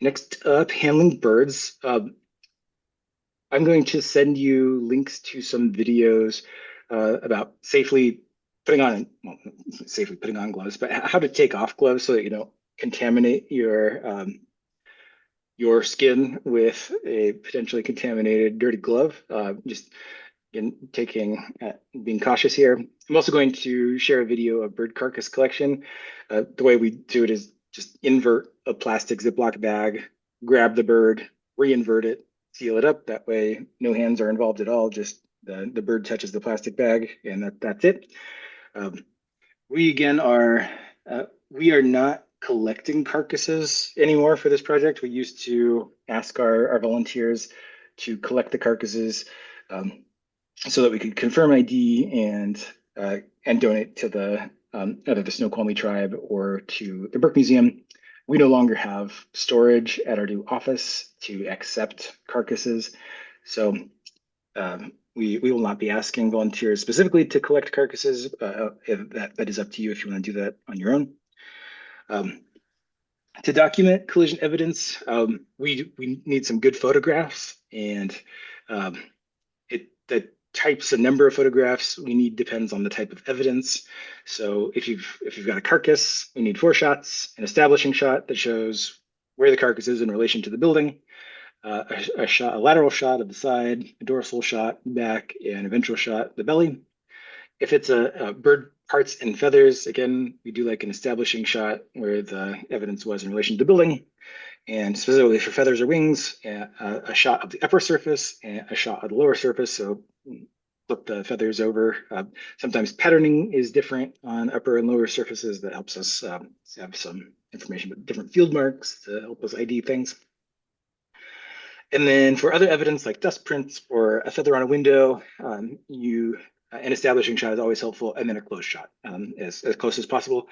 next up, handling birds. I'm going to send you links to some videos about safely putting on gloves, but how to take off gloves so that you don't contaminate your skin with a potentially contaminated, dirty glove. Just being cautious here. I'm also going to share a video of bird carcass collection. The way we do it is just invert a plastic Ziploc bag, grab the bird, reinvert it, seal it up. That way, no hands are involved at all. Just the bird touches the plastic bag, and that's it. We again are not collecting carcasses anymore for this project. We used to ask our volunteers to collect the carcasses so that we could confirm ID and donate to the either the Snoqualmie tribe or to the Burke Museum. We no longer have storage at our new office to accept carcasses, so we will not be asking volunteers specifically to collect carcasses. That is up to you if you want to do that on your own. To document collision evidence, we need some good photographs, and the types and number of photographs we need depends on the type of evidence. So if you've got a carcass, we need 4 shots: an establishing shot that shows where the carcass is in relation to the building, a lateral shot of the side, a dorsal shot back, and a ventral shot of the belly. If it's a bird parts and feathers, again, we do like an establishing shot where the evidence was in relation to the building. And specifically for feathers or wings, a shot of the upper surface and a shot of the lower surface. So flip the feathers over. Sometimes patterning is different on upper and lower surfaces. That helps us have some information about different field marks to help us ID things. And then for other evidence like dust prints or a feather on a window, an establishing shot is always helpful, and then a close shot as close as possible.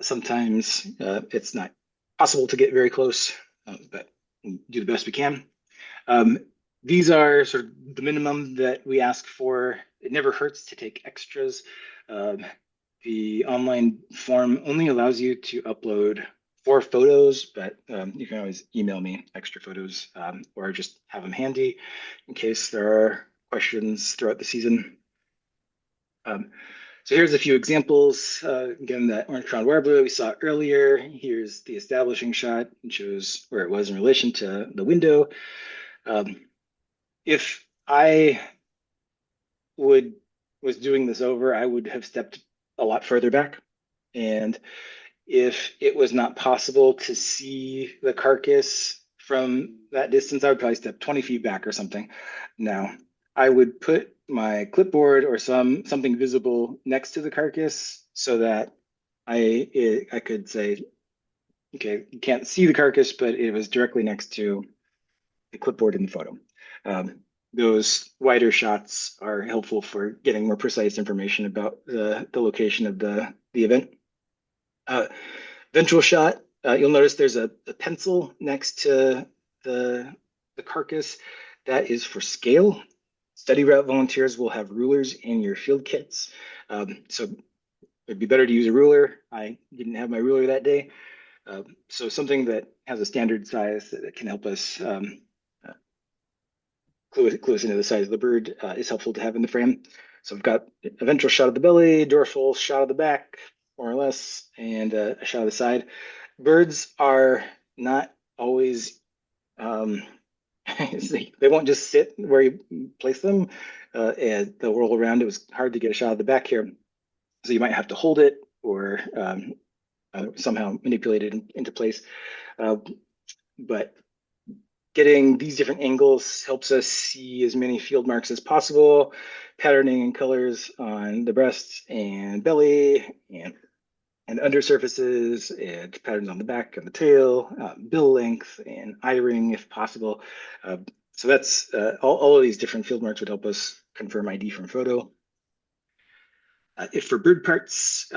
Sometimes it's not possible to get very close, but we do the best we can. These are sort of the minimum that we ask for. It never hurts to take extras. The online form only allows you to upload 4 photos, but you can always email me extra photos or just have them handy in case there are questions throughout the season. So here's a few examples. Again, that orange-crowned warbler we saw earlier. Here's the establishing shot. It shows where it was in relation to the window. If I was doing this over, I would have stepped a lot further back. And if it was not possible to see the carcass from that distance, I would probably step 20 feet back or something. Now, I would put my clipboard or something visible next to the carcass so that I could say, okay, you can't see the carcass, but it was directly next to the clipboard in the photo. Those wider shots are helpful for getting more precise information about the location of the event. Ventral shot, you'll notice there's a pencil next to the carcass. That is for scale. Study route volunteers will have rulers in your field kits. So it'd be better to use a ruler. I didn't have my ruler that day. So something that has a standard size that can help us clue us into the size of the bird is helpful to have in the frame. So I've got a ventral shot of the belly, dorsal shot of the back, more or less, and a shot of the side. Birds are not always, they won't just sit where you place them. And they'll roll around. It was hard to get a shot of the back here. So you might have to hold it or somehow manipulate it into place. But getting these different angles helps us see as many field marks as possible, patterning and colors on the breast and belly and under surfaces, and patterns on the back and the tail, bill length and eye ring if possible. So that's all of these different field marks would help us confirm ID from photo. If for bird parts,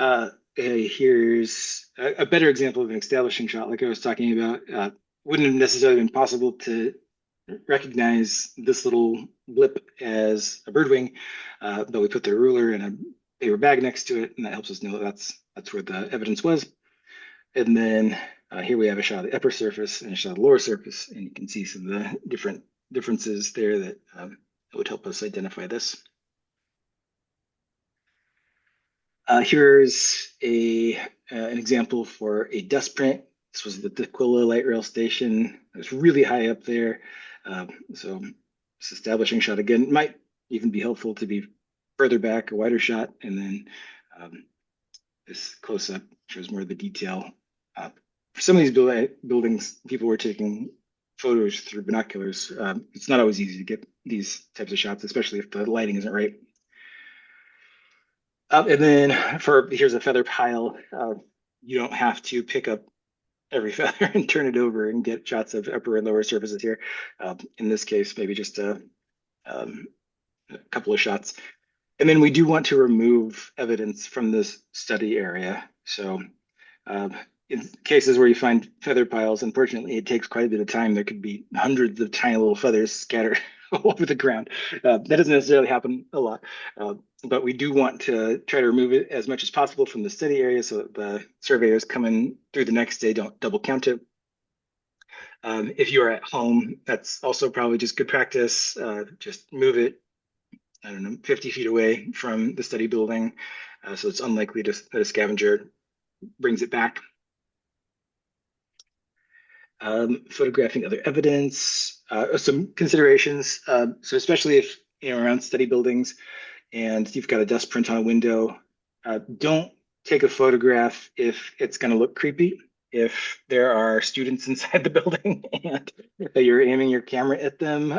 here's a better example of an establishing shot like I was talking about. Wouldn't have necessarily been possible to recognize this little blip as a bird wing, but we put the ruler in a paper bag next to it, and that helps us know that that's where the evidence was. And then here we have a shot of the upper surface and a shot of the lower surface, and you can see some of the different differences there that would help us identify this. Here's an example for a dust print. This was the Tequila light rail station. It was really high up there. So this establishing shot again might even be helpful to be further back, a wider shot, and then this close-up shows more of the detail. For some of these buildings, people were taking photos through binoculars. It's not always easy to get these types of shots, especially if the lighting isn't right. And then here's a feather pile. You don't have to pick up every feather and turn it over and get shots of upper and lower surfaces here. In this case, maybe just a couple of shots. And then we do want to remove evidence from this study area. So um, in cases where you find feather piles, unfortunately, it takes quite a bit of time. There could be hundreds of tiny little feathers scattered all over the ground. That doesn't necessarily happen a lot, but we do want to try to remove it as much as possible from the study area so that the surveyors coming through the next day don't double count it. If you are at home, that's also probably just good practice. Just move it, I don't know, 50 feet away from the study building. So it's unlikely that a scavenger brings it back. Photographing other evidence, some considerations. So especially if around study buildings and you've got a dust print on a window, don't take a photograph if it's going to look creepy. If there are students inside the building and you're aiming your camera at them,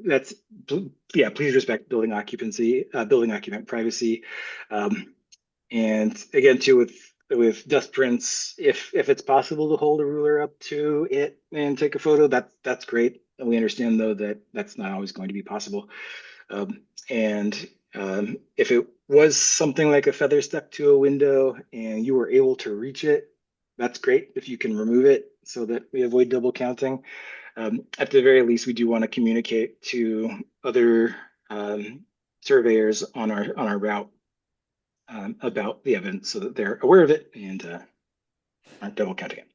please respect building occupant privacy. And again, too, with dust prints, if it's possible to hold a ruler up to it and take a photo, that's great. And we understand though that that's not always going to be possible. And if it was something like a feather stuck to a window and you were able to reach it, that's great if you can remove it so that we avoid double counting. At the very least, we do want to communicate to other surveyors on our route about the evidence so that they're aware of it and aren't double counting it.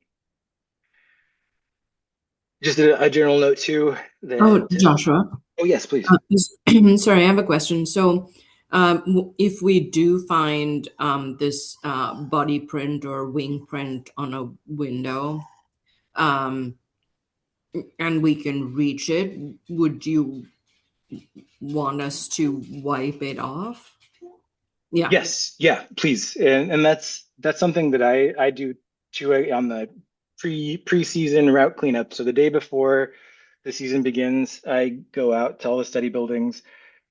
Just a general note too that. Oh, Joshua. Oh yes, please. Sorry, I have a question. So, if we do find this body print or wing print on a window, and we can reach it, would you want us to wipe it off? Yeah. Yes, yeah, please. And that's something that I do too on the pre-season route cleanup. So the day before the season begins, I go out to all the study buildings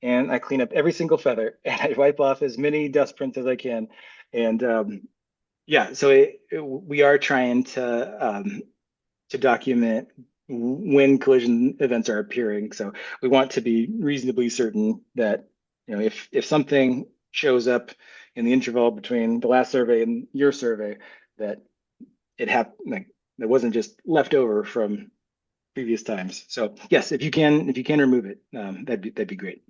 and I clean up every single feather and I wipe off as many dust prints as I can. And yeah, so we are trying to document when collision events are appearing. So we want to be reasonably certain that, if something shows up in the interval between the last survey and your survey, that it happened, like that wasn't just left over from previous times. So yes, if you can remove it, that'd be great.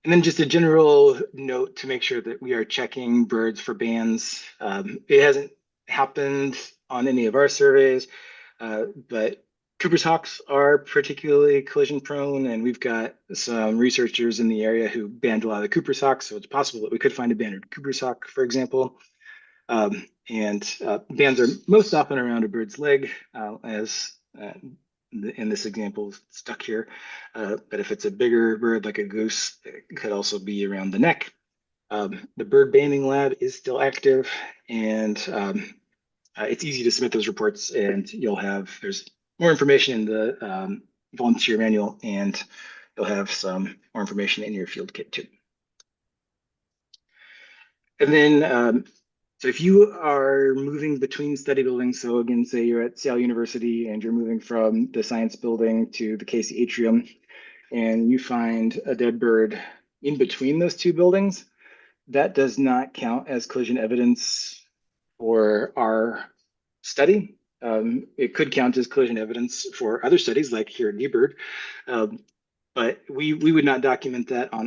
And then just a general note to make sure that we are checking birds for bands. It hasn't happened on any of our surveys, but Cooper's hawks are particularly collision prone, and we've got some researchers in the area who banned a lot of the Cooper's hawks, so it's possible that we could find a banded Cooper's hawk, for example. And bands are most often around a bird's leg, as in this example stuck here. But if it's a bigger bird like a goose, it could also be around the neck. The bird banding lab is still active, and it's easy to submit those reports, and there's more information in the volunteer manual, and you'll have some more information in your field kit too. And then, so if you are moving between study buildings, so again, say you're at Seattle University and you're moving from the science building to the Casey Atrium, and you find a dead bird in between those two buildings, that does not count as collision evidence for our study. It could count as collision evidence for other studies like here at eBird, but we would not document that on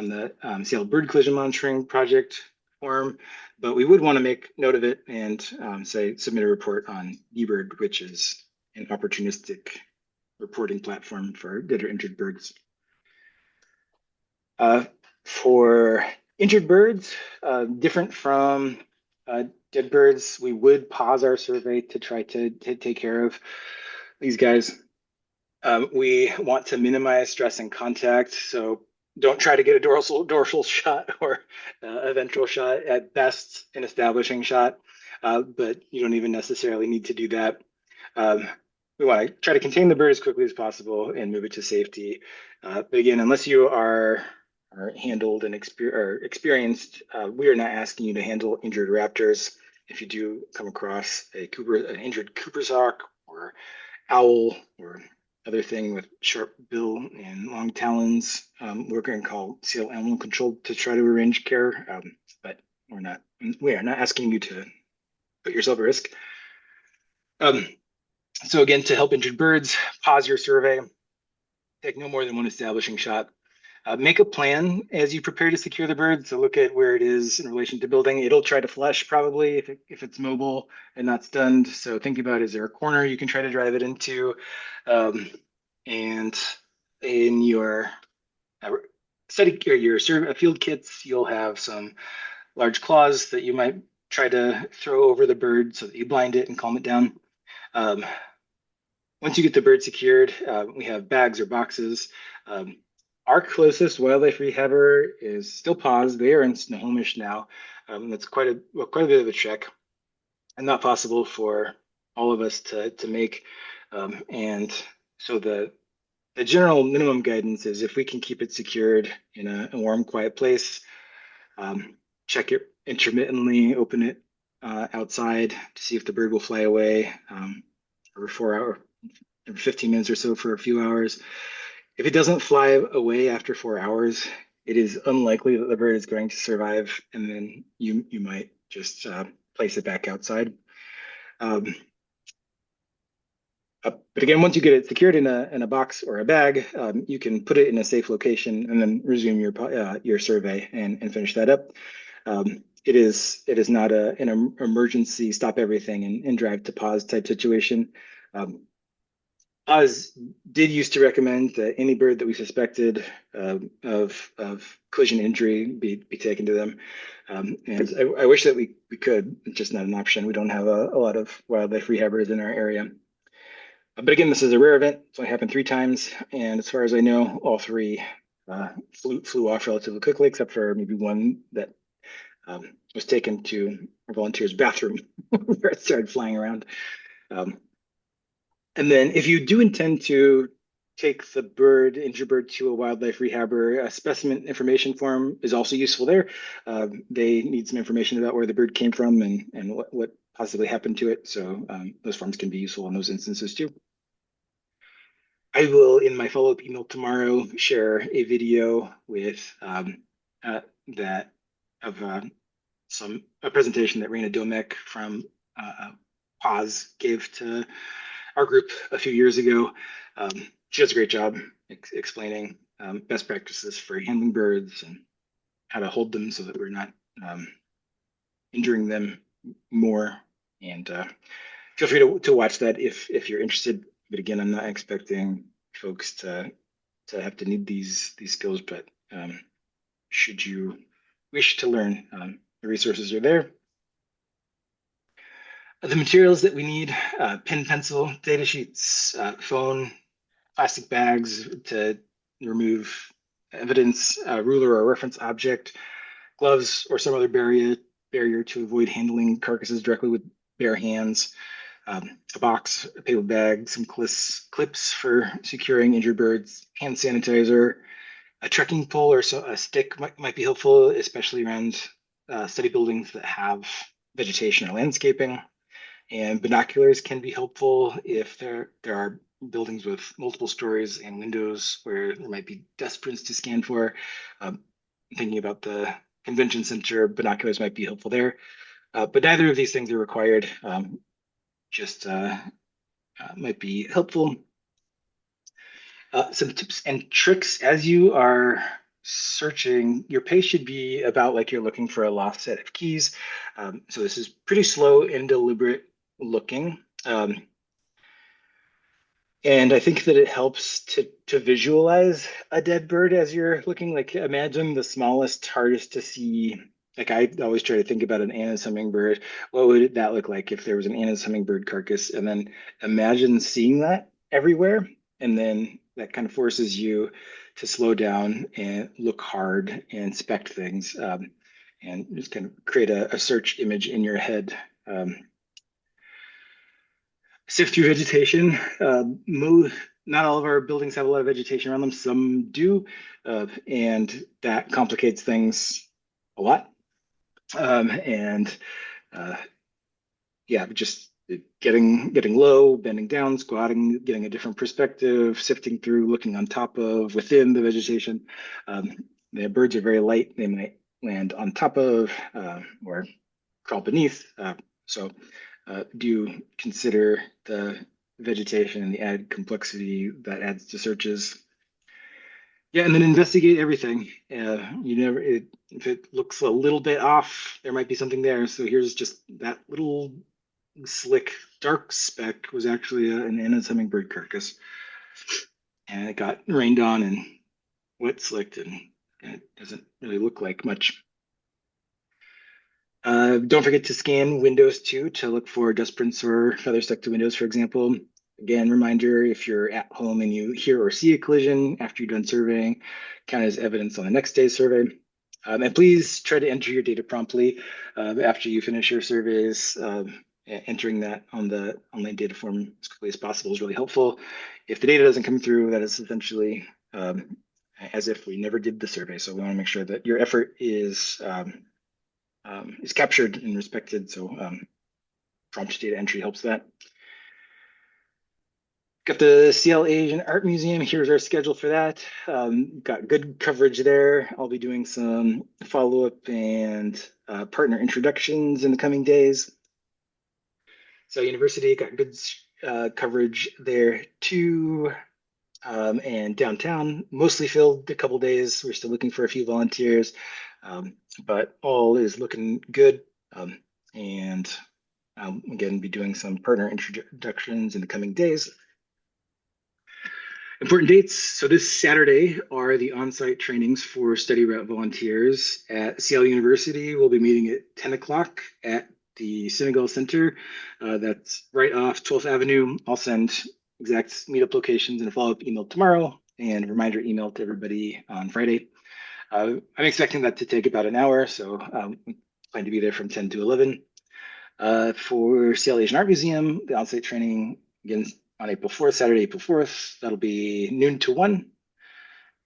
the Seattle Bird Collision Monitoring Project form, but we would want to make note of it and submit a report on eBird, which is an opportunistic reporting platform for dead or injured birds. For injured birds, different from dead birds, we would pause our survey to try to take care of these guys. We want to minimize stress and contact, so don't try to get a dorsal shot or a ventral shot. At best, an establishing shot, but you don't even necessarily need to do that. We want to try to contain the bird as quickly as possible and move it to safety. But again, unless you are handled and experienced, we are not asking you to handle injured raptors. if you do come across an injured Cooper's hawk or owl or other thing with sharp bill and long talons, we're going to call Seattle Animal Control to try to arrange care. But we are not asking you to put yourself at risk. So again, to help injured birds, pause your survey, take no more than one establishing shot. Make a plan as you prepare to secure the bird. So look at where it is in relation to building. It'll try to flush probably if it's mobile and not stunned. So think about, is there a corner you can try to drive it into? And in your study or your field kits, you'll have some large claws that you might try to throw over the bird so that you blind it and calm it down. Once you get the bird secured, we have bags or boxes. Our closest wildlife rehabber is still paused. They are in Snohomish now. That's quite a bit of a trek, and not possible for all of us to make. And so the general minimum guidance is, if we can keep it secured in a warm, quiet place, check it intermittently, open it outside to see if the bird will fly away every 15 minutes or so for a few hours. If it doesn't fly away after 4 hours, it is unlikely that the bird is going to survive, and then you might just place it back outside. But again, once you get it secured in a box or a bag, you can put it in a safe location and then resume your survey and finish that up. It is not an emergency stop everything and drive to pause type situation. Oz did used to recommend that any bird that we suspected of collision injury be taken to them. And I wish that we could. It's just not an option. We don't have a lot of wildlife rehabbers in our area. But again, this is a rare event. It's only happened 3 times. And as far as I know, all 3 flew off relatively quickly, except for maybe one that was taken to our volunteer's bathroom where it started flying around. And then if you do intend to take the injured bird to a wildlife rehabber, a specimen information form is also useful there. They need some information about where the bird came from and what possibly happened to it. So those forms can be useful in those instances too. I will, in my follow-up email tomorrow, share a video with a presentation that Raina Domek from PAWS gave to our group a few years ago. She does a great job explaining best practices for handling birds and how to hold them so that we're not injuring them more. And feel free to watch that if you're interested. But again, I'm not expecting folks to have to need these skills, but should you wish to learn, the resources are there. The materials that we need: pen, pencil, data sheets, phone, plastic bags to remove evidence, ruler or reference object, gloves or some other barrier to avoid handling carcasses directly with bare hands, a box, a paper bag, some clips for securing injured birds, hand sanitizer, a trekking pole or a stick might be helpful, especially around study buildings that have vegetation or landscaping. And binoculars can be helpful if there are buildings with multiple stories and windows where there might be dust prints to scan for. Thinking about the convention center, binoculars might be helpful there. But neither of these things are required. Just might be helpful. Some tips and tricks as you are searching. Your pace should be about like you're looking for a lost set of keys. So this is pretty slow and deliberate looking. And I think that it helps to visualize a dead bird as you're looking. Like, imagine the smallest, hardest to see. Like, I always try to think about an Anna's hummingbird. What would that look like if there was an Anna's hummingbird carcass? And then imagine seeing that everywhere. And then that kind of forces you to slow down and look hard and inspect things, and just kind of create a search image in your head. Sift through vegetation. Not all of our buildings have a lot of vegetation around them. Some do, and that complicates things a lot. And yeah, just getting low, bending down, squatting, getting a different perspective, sifting through, looking on top of, within the vegetation. The birds are very light. They might land on top of or crawl beneath. So do consider the vegetation and the added complexity that adds to searches. Yeah, and then investigate everything. If it looks a little bit off, there might be something there. So here's just that little slick dark speck was actually an Anna's hummingbird carcass, and it got rained on and wet slicked, and it doesn't really look like much. Don't forget to scan windows too to look for dust prints or feathers stuck to windows, for example. Again, reminder, if you're at home and you hear or see a collision after you're done surveying, count as evidence on the next day's survey. And please try to enter your data promptly after you finish your surveys. Entering that on the online data form as quickly as possible is really helpful. If the data doesn't come through, that is essentially as if we never did the survey. So we want to make sure that your effort is captured and respected. So prompt data entry helps that. Got the CL Asian Art Museum. Here's our schedule for that. Got good coverage there. I'll be doing some follow-up and partner introductions in the coming days. So University got good coverage there too. And downtown, mostly filled a couple days. We're still looking for a few volunteers, but all is looking good. And again, be doing some partner introductions in the coming days. Important dates. So this Saturday are the on-site trainings for study route volunteers at CL University. We'll be meeting at 10 o'clock at the Senegal Center. That's right off 12th Avenue. I'll send exact meetup locations in a follow-up email tomorrow and a reminder email to everybody on Friday. I'm expecting that to take about an hour, so we plan to be there from 10 to 11. For CL Asian Art Museum, the on-site training begins on April 4th, Saturday, April 4th. That'll be noon to 1.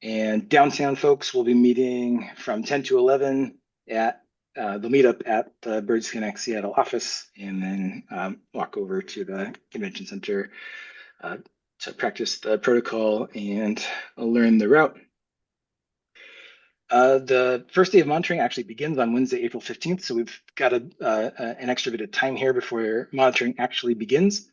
And downtown folks will be meeting from 10 to 11 at they'll meet up at the Birds Connect Seattle office and then walk over to the convention center to practice the protocol and learn the route. The first day of monitoring actually begins on Wednesday, April 15th. So we've got an extra bit of time here before monitoring actually begins.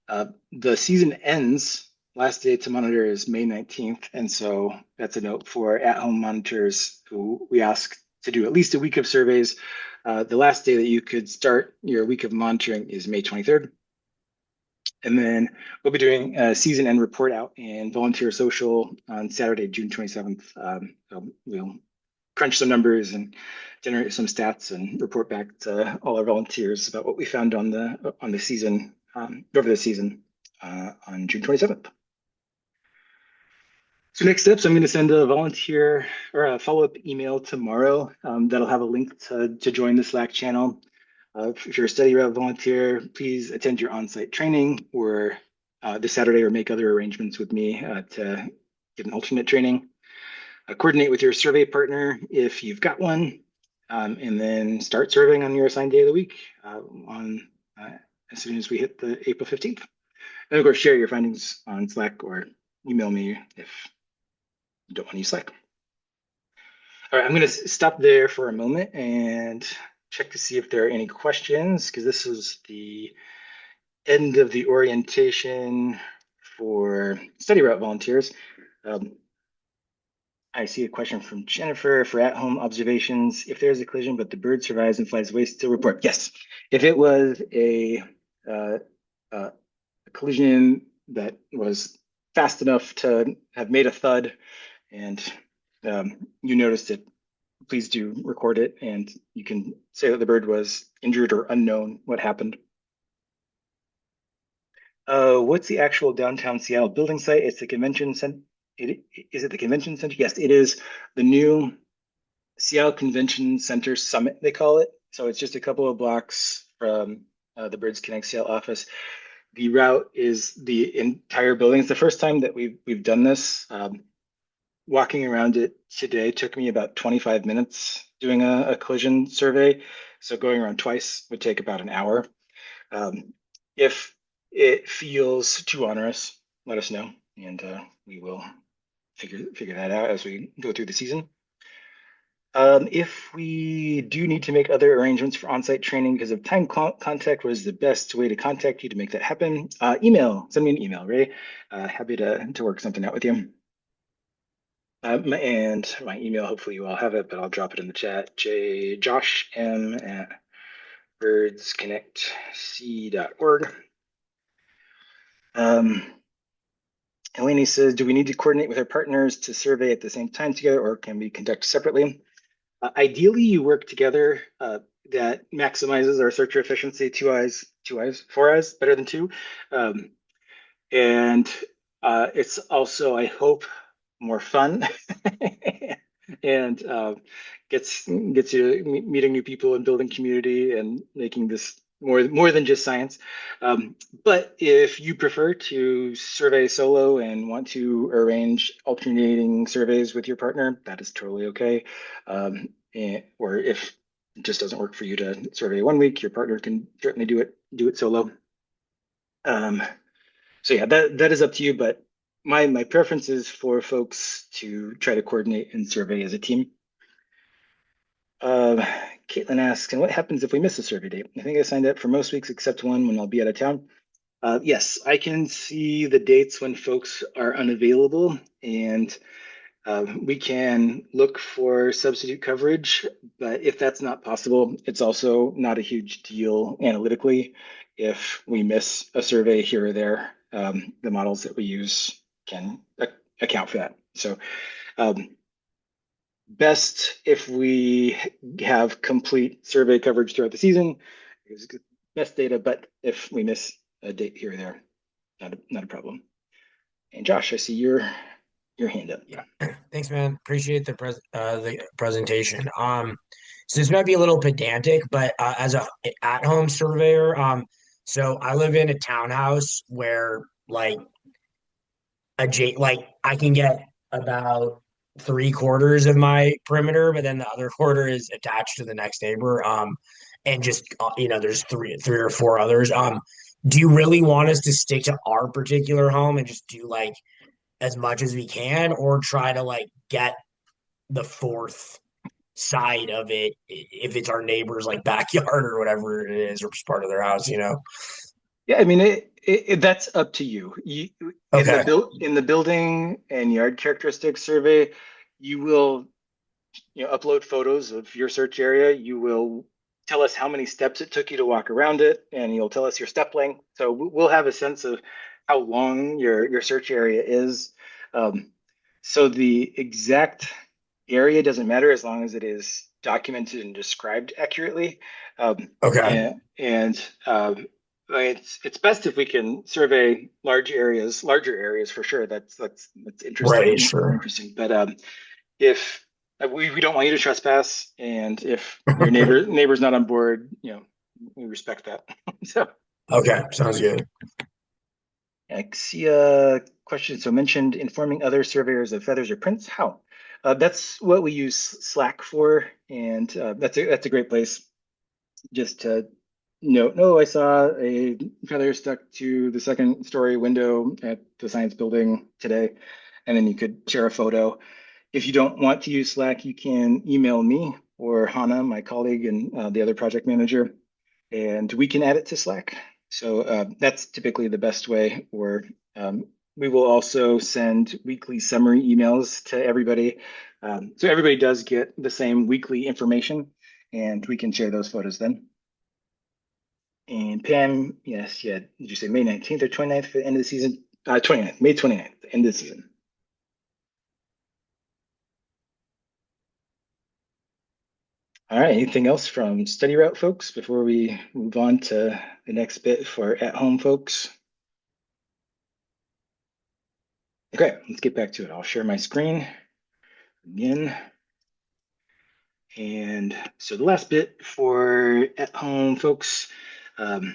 The season ends, last day to monitor is May 19th. And so that's a note for at-home monitors who we ask to do at least a week of surveys. The last day that you could start your week of monitoring is May 23rd. And then we'll be doing a season end report out and volunteer social on Saturday, June 27th. So we'll crunch some numbers and generate some stats and report back to all our volunteers about what we found on the season, over the season on June 27th. So next steps, I'm going to send a volunteer or a follow-up email tomorrow that'll have a link to join the Slack channel. If you're a study route volunteer, please attend your on-site training or this Saturday or make other arrangements with me to get an alternate training. Coordinate with your survey partner if you've got one, and then start surveying on your assigned day of the week as soon as we hit the April 15th. And of course, share your findings on Slack or email me if you don't want to use Slack. All right, I'm going to stop there for a moment and check to see if there are any questions, because this is the end of the orientation for study route volunteers. I see a question from Jennifer for at-home observations. If there's a collision, but the bird survives and flies away, still report. Yes, if it was a collision that was fast enough to have made a thud and you noticed it, please do record it, and you can say that the bird was injured or unknown what happened. What's the actual downtown Seattle building site? It's the convention center. Is it the convention center? Yes, it is the new Seattle Convention Center Summit, they call it. So it's just a couple of blocks from the Birds Connect Seattle office. The route is the entire building. It's the first time that we've done this. Walking around it today took me about 25 minutes doing a collision survey. So going around twice would take about an hour. If it feels too onerous, let us know, and we will figure that out as we go through the season. If we do need to make other arrangements for on-site training because of time contact, what is the best way to contact you to make that happen? Send me an email, Ray. Happy to work something out with you. And my email, hopefully you all have it, but I'll drop it in the chat. Josh M at birdsconnectc.org. Eleni says, do we need to coordinate with our partners to survey at the same time together, or can we conduct separately? Ideally, you work together. That maximizes our searcher efficiency. Two eyes, four eyes, better than two. And it's also, I hope, more fun and gets you meeting new people and building community and making this more than just science. But if you prefer to survey solo and want to arrange alternating surveys with your partner, that is totally okay. Or if it just doesn't work for you to survey 1 week, your partner can certainly do it solo. So yeah, that is up to you, but my preference is for folks to try to coordinate and survey as a team. Caitlin asks, and what happens if we miss a survey date? I think I signed up for most weeks except one when I'll be out of town. Yes, I can see the dates when folks are unavailable, and we can look for substitute coverage, but if that's not possible, it's also not a huge deal analytically if we miss a survey here or there. The models that we use can account for that. So best if we have complete survey coverage throughout the season, it's best data, but if we miss a date here or there, not a problem. And Josh, I see your hand up. Yeah, thanks, man. Appreciate the presentation. So this might be a little pedantic, but as a at-home surveyor, so I live in a townhouse where I can get about 3/4 of my perimeter, but then the other quarter is attached to the next neighbor. And just there's three or four others. Do you really want us to stick to our particular home and just do as much as we can, or try to get the fourth side of it if it's our neighbor's backyard or whatever it is, or just part of their house? Yeah, I mean, that's up to you. Okay. In the building and yard characteristics survey, you will upload photos of your search area. You will tell us how many steps it took you to walk around it, and you'll tell us your step length. So we'll have a sense of how long your search area is. So the exact area doesn't matter as long as it is documented and described accurately. Okay. And it's best if we can survey larger areas for sure. That's interesting. Right, sure. Interesting. But if we don't want you to trespass, and if your neighbor's not on board, we respect that. So Okay, sounds good. I see a question. So mentioned informing other surveyors of feathers or prints. How? That's what we use Slack for, and that's a great place just to note. No, I saw a feather stuck to the second story window at the science building today, and then you could share a photo. If you don't want to use Slack, you can email me or Hannah, my colleague and the other project manager, and we can add it to Slack. So that's typically the best way. Or we will also send weekly summary emails to everybody. So everybody does get the same weekly information, and we can share those photos then. And Pam, yes, yeah, did you say May 19th or 29th for the end of the season? 29th, May 29th, end of the season. All right, anything else from study route folks before we move on to the next bit for at-home folks? Okay, let's get back to it. I'll share my screen again. And so the last bit for at-home folks, this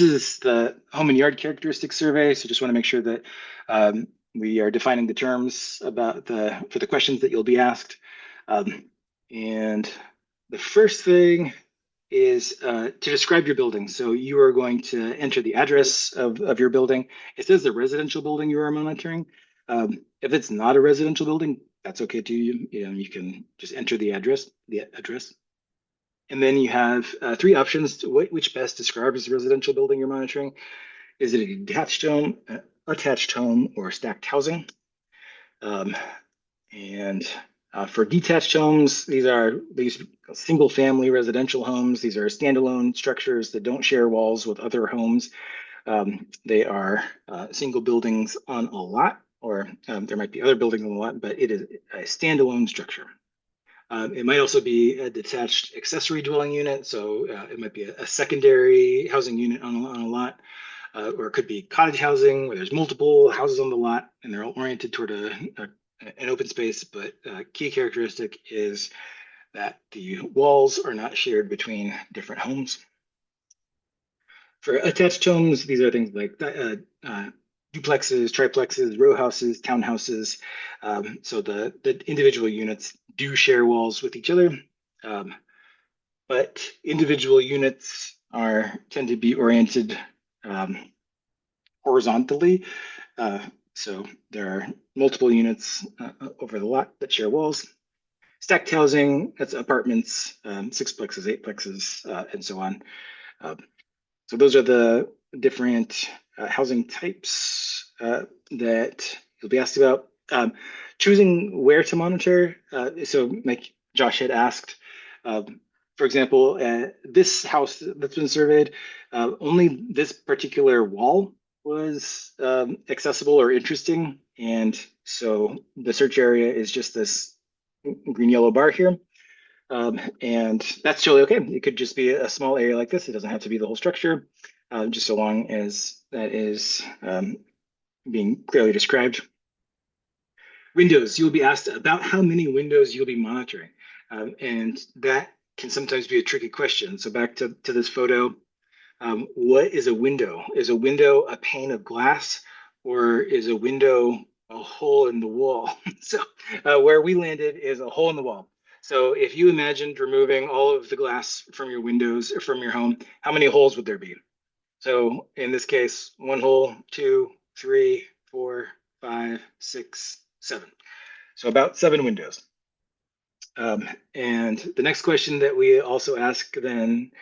is the home and yard characteristics survey. So just want to make sure that we are defining the terms for the questions that you'll be asked. And the first thing is to describe your building. So you are going to enter the address of your building. It says the residential building you are monitoring. If it's not a residential building, that's okay too. You can just enter the address. And then you have three options to which best describes the residential building you're monitoring. Is it a detached home, attached home, or stacked housing? And for detached homes, these are single family residential homes. These are standalone structures that don't share walls with other homes. They are single buildings on a lot, or there might be other buildings on a lot, but it is a standalone structure. It might also be a detached accessory dwelling unit, so it might be a secondary housing unit on a lot, or it could be cottage housing where there's multiple houses on the lot and they're all oriented toward an open space. But key characteristic is that the walls are not shared between different homes. For attached homes, these are things like duplexes, triplexes, row houses, townhouses. So the individual units do share walls with each other, but individual units tend to be oriented horizontally. So there are multiple units over the lot that share walls. Stacked housing, that's apartments, sixplexes, eightplexes, and so on. So those are the different housing types that you'll be asked about. Choosing where to monitor. So like Josh had asked, for example, this house that's been surveyed, only this particular wall was accessible or interesting. And so the search area is just this green yellow bar here. And that's totally okay. It could just be a small area like this. It doesn't have to be the whole structure, just so long as that is being clearly described. Windows, you'll be asked about how many windows you'll be monitoring. And that can sometimes be a tricky question. So back to this photo, what is a window? Is a window a pane of glass, or is a window a hole in the wall? So where we landed is a hole in the wall. So if you imagined removing all of the glass from your windows or from your home, how many holes would there be? So in this case, 1 hole, 2, 3, 4, 5, 6, 7. So about 7 windows. And the next question that we also ask then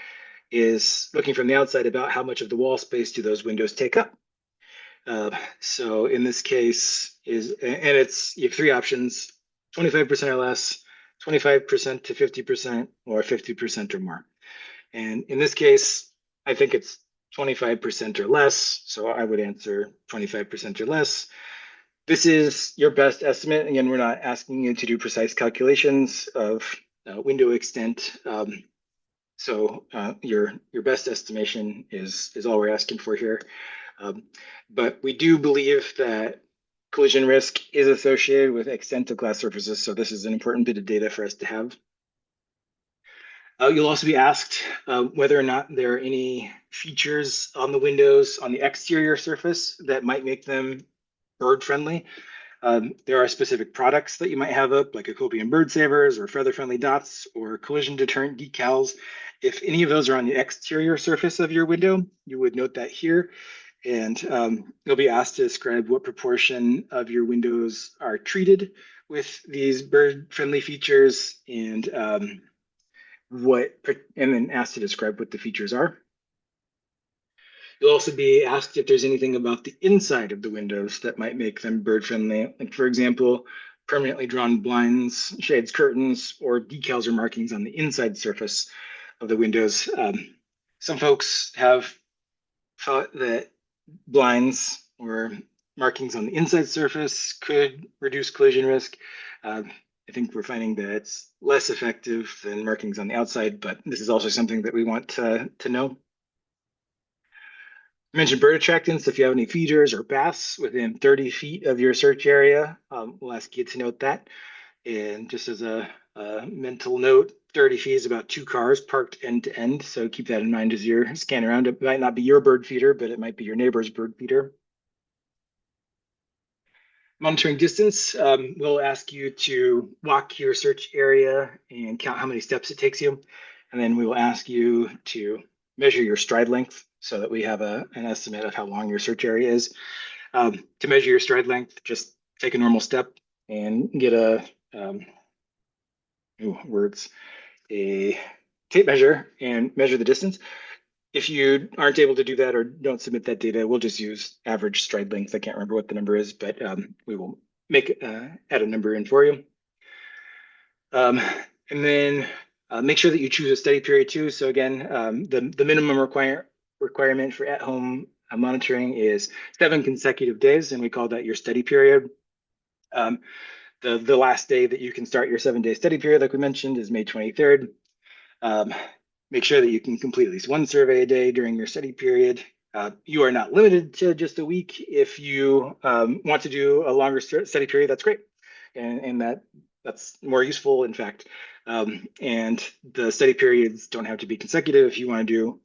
is looking from the outside about how much of the wall space do those windows take up? So in this case you have 3 options, 25% or less, 25% to 50%, or 50% or more. And in this case, I think it's 25% or less. So I would answer 25% or less. This is your best estimate. Again, we're not asking you to do precise calculations of window extent. So your best estimation is all we're asking for here. But we do believe that collision risk is associated with extent of glass surfaces. So this is an important bit of data for us to have. You'll also be asked whether or not there are any features on the windows on the exterior surface that might make them bird friendly. There are specific products that you might have up, like Ecopian bird savers or feather friendly dots or collision deterrent decals. If any of those are on the exterior surface of your window, you would note that here. And you'll be asked to describe what proportion of your windows are treated with these bird-friendly features, and then asked to describe what the features are. You'll also be asked if there's anything about the inside of the windows that might make them bird-friendly, like for example, permanently drawn blinds, shades, curtains, or decals or markings on the inside surface of the windows. Some folks have thought that blinds or markings on the inside surface could reduce collision risk. I think we're finding that it's less effective than markings on the outside, but this is also something that we want to know. I mentioned bird attractants. If you have any feeders or baths within 30 feet of your search area, we'll ask you to note that. And just as a mental note, 30 feet is about 2 cars parked end to end. So keep that in mind as you're scanning around. It might not be your bird feeder, but it might be your neighbor's bird feeder. Monitoring distance, we'll ask you to walk your search area and count how many steps it takes you. And then we will ask you to measure your stride length so that we have an estimate of how long your search area is. To measure your stride length, just take a normal step and get a a tape measure and measure the distance. If you aren't able to do that or don't submit that data, we'll just use average stride length. I can't remember what the number is, but we will add a number in for you. And then make sure that you choose a study period too. So again, the minimum requirement for at-home monitoring is 7 consecutive days, and we call that your study period. The last day that you can start your 7-day study period, like we mentioned, is May 23rd. Make sure that you can complete at least 1 survey a day during your study period. You are not limited to just a week. If you want to do a longer study period, that's great. And that's more useful, in fact. And the study periods don't have to be consecutive. If you want to do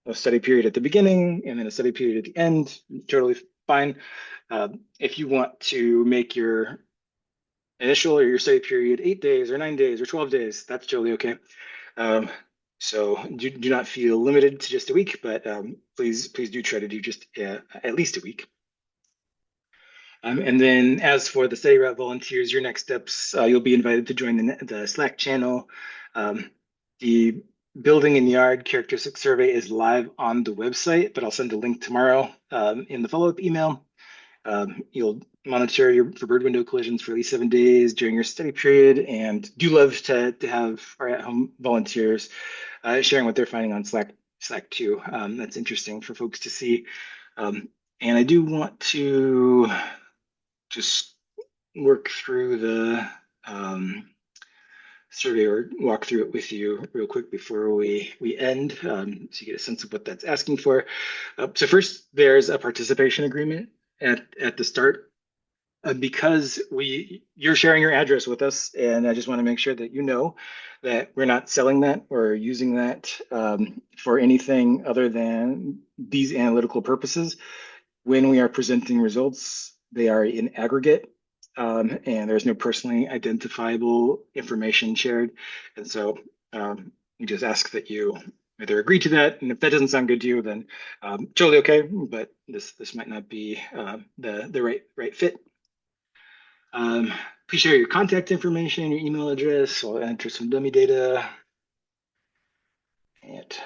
a study period at the beginning and then a study period at the end, totally fine. If you want to make your initial or your study period 8 days or 9 days or 12 days, that's totally okay. So do not feel limited to just a week, but please do try to do just at least a week. And then as for the study route volunteers, your next steps, you'll be invited to join the Slack channel. The building and yard characteristic survey is live on the website, but I'll send a link tomorrow in the follow-up email. You'll monitor for bird window collisions for at least 7 days during your study period, and do love to have our at-home volunteers sharing what they're finding on Slack too. That's interesting for folks to see. And I do want to just work through the survey or walk through it with you real quick before we end, so you get a sense of what that's asking for. So first, there's a participation agreement at the start. Because you're sharing your address with us, and I just want to make sure that you know that we're not selling that or using that for anything other than these analytical purposes. When we are presenting results, they are in aggregate, and there's no personally identifiable information shared. And so we just ask that you either agree to that, and if that doesn't sound good to you, then totally okay, but this might not be the right fit. Please share your contact information, your email address. I'll enter some dummy data at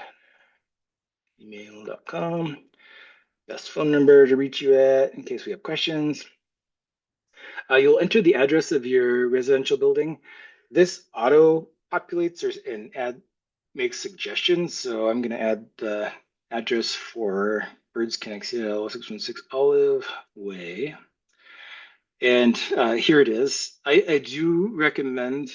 email.com. Best phone number to reach you at in case we have questions. You'll enter the address of your residential building. This auto populates and makes suggestions. So I'm going to add the address for Birds Connexia 616 Olive Way. And here it is. I do recommend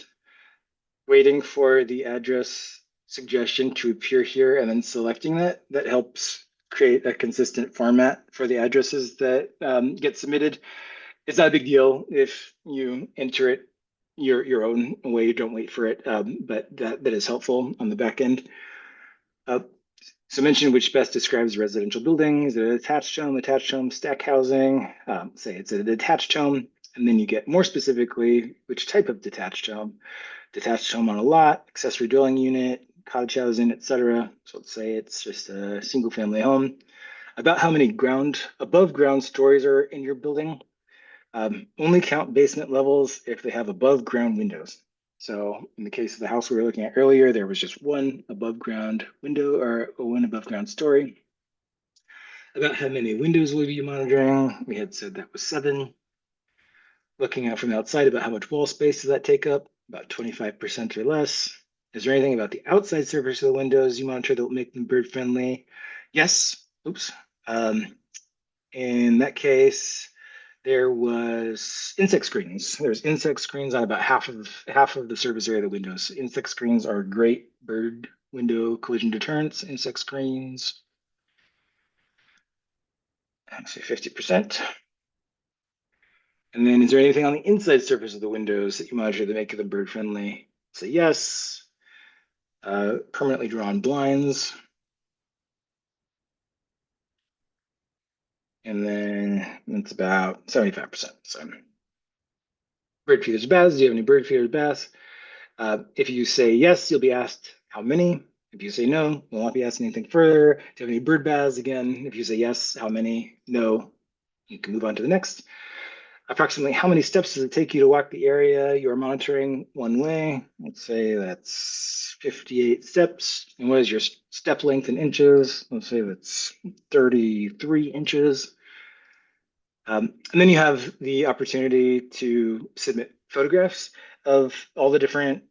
waiting for the address suggestion to appear here and then selecting that. That helps create a consistent format for the addresses that get submitted. It's not a big deal if you enter it your own way, don't wait for it, but that is helpful on the back end. So mention which best describes residential building. Is it a detached home, stack housing? Say it's a detached home, and then you get more specifically which type of detached home on a lot, accessory dwelling unit, cottage housing, etc. So let's say it's just a single family home. About how many above ground stories are in your building. Only count basement levels if they have above ground windows. So in the case of the house we were looking at earlier, there was just one above ground window or one above ground story. About how many windows will you be monitoring? We had said that was 7. Looking out from the outside, about how much wall space does that take up? About 25% or less. Is there anything about the outside surface of the windows you monitor that will make them bird friendly? Yes. Oops. In that case, there was insect screens. There's insect screens on about half of the surface area of the windows. Insect screens are great bird window collision deterrents. Insect screens, I'd say 50%. And then is there anything on the inside surface of the windows that you monitor that make them bird friendly? Say yes. Permanently drawn blinds. And then it's about 75%. So bird feeders, baths. Do you have any bird feeders, baths? If you say yes, you'll be asked how many? If you say no, we'll not be asking anything further. Do you have any bird baths? Again, if you say yes, how many? No, you can move on to the next. Approximately how many steps does it take you to walk the area you're monitoring one way? Let's say that's 58 steps. And what is your step length in inches? Let's say that's 33 inches. And then you have the opportunity to submit photographs of all the different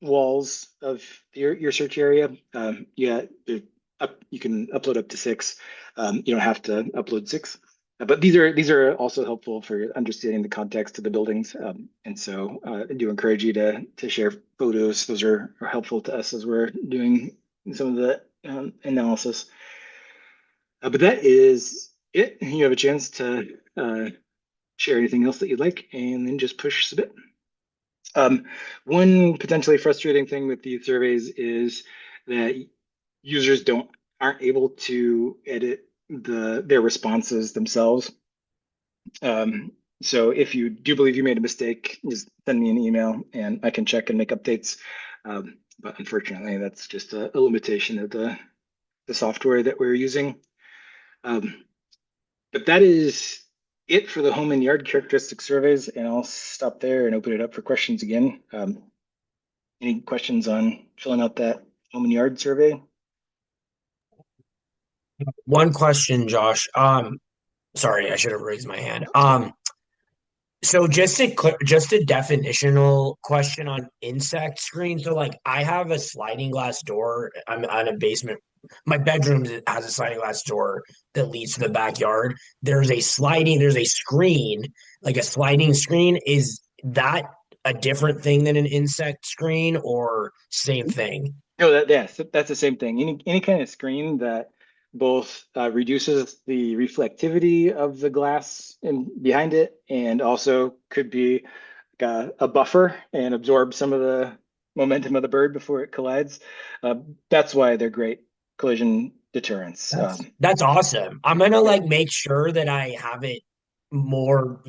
walls of your search area. Yeah, you can upload up to 6. You don't have to upload 6. But these are also helpful for understanding the context of the buildings, and so I do encourage you to share photos. Those are helpful to us as we're doing some of the analysis. But that is it. You have a chance to share anything else that you'd like, and then just push submit. One potentially frustrating thing with these surveys is that users aren't able to edit their responses themselves. So if you do believe you made a mistake, just send me an email and I can check and make updates. But unfortunately, that's just a limitation of the software that we're using. But that is it for the home and yard characteristic surveys, and I'll stop there and open it up for questions again. Any questions on filling out that home and yard survey? One question, Josh. Sorry, I should have raised my hand. So just a definitional question on insect screen. So like I have a sliding glass door. I'm on a basement. My bedroom has a sliding glass door that leads to the backyard. There's a screen, like a sliding screen. Is that a different thing than an insect screen or same thing? No, yes, that's the same thing. Any kind of screen that both reduces the reflectivity of the glass in behind it, and also could be a buffer and absorb some of the momentum of the bird before it collides. That's why they're great collision deterrents. That's awesome. I'm gonna like make sure that I have it more,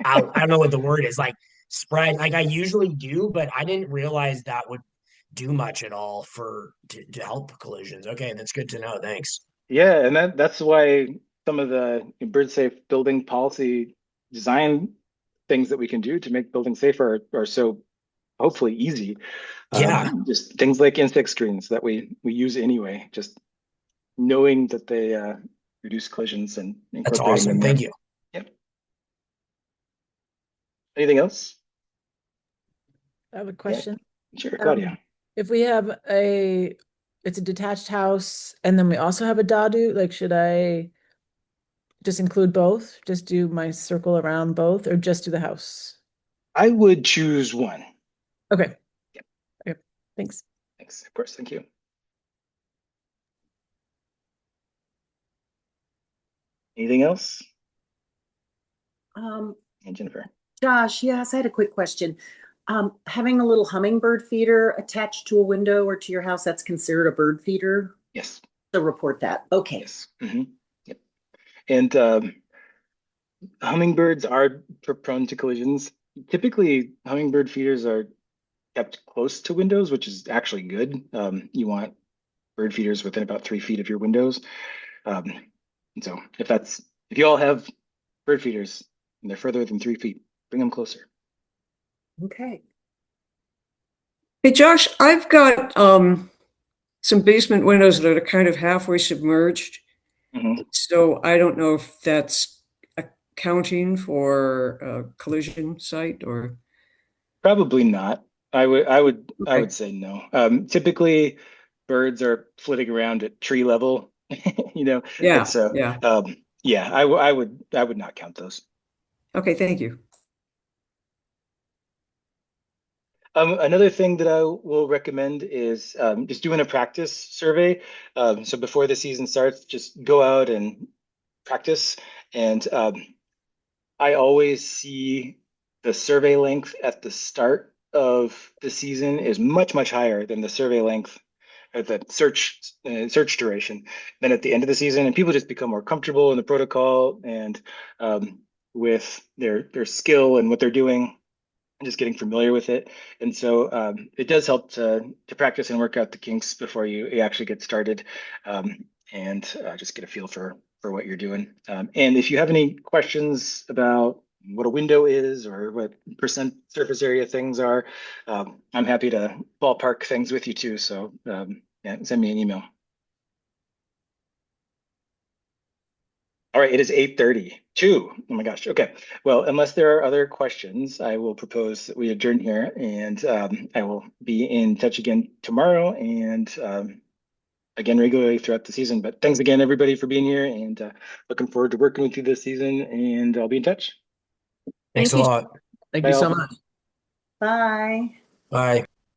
out. I don't know what the word is, like spread. Like I usually do, but I didn't realize that would do much at all to help collisions. Okay, that's good to know. Thanks. Yeah, and that's why some of the bird safe building policy design things that we can do to make building safer are so hopefully easy. Yeah, Just things like insect screens that we use anyway, just knowing that they reduce collisions and that's incorporating awesome. them Thank there. you. Yep. Anything else? I have a question. Sure, Claudia. If we have it's a detached house and then we also have a dadu, like should I just include both? Just do my circle around both or just do the house? I would choose one. Okay. Yep. Okay. Thanks. Thanks. Of course. Thank you. Anything else? And Jennifer. Josh, yes, I had a quick question. Having a little hummingbird feeder attached to a window or to your house, that's considered a bird feeder? Yes. So report that. Okay. Yes. Yep. And hummingbirds are prone to collisions. Typically, hummingbird feeders are kept close to windows, which is actually good. You want bird feeders within about 3 feet of your windows. And so if you all have bird feeders and they're further than 3 feet, bring them closer. Okay. Hey Josh, I've got some basement windows that are kind of halfway submerged. So I don't know if that's accounting for a collision site or Probably not. I would say no. Typically birds are flitting around at tree level, Yeah, and so yeah. yeah, I would not count those. Okay, thank you. Another thing that I will recommend is just doing a practice survey. So before the season starts, just go out and practice. And I always see the survey length at the start of the season is much, much higher than the survey length or the search duration than at the end of the season. And people just become more comfortable in the protocol and with their skill and what they're doing. just getting familiar with it. And so it does help to practice and work out the kinks before you actually get started, and just get a feel for what you're doing. And if you have any questions about what a window is or what percent surface area things are, I'm happy to ballpark things with you too. So yeah, send me an email. All right, it is 8:32. Oh my gosh. Okay. Well, unless there are other questions, I will propose that we adjourn here, and I will be in touch again tomorrow and again regularly throughout the season. But thanks again, everybody, for being here, and looking forward to working with you this season, and I'll be in touch. Thanks Thank a you. lot. Thank Bye you so all. much. Bye. Bye.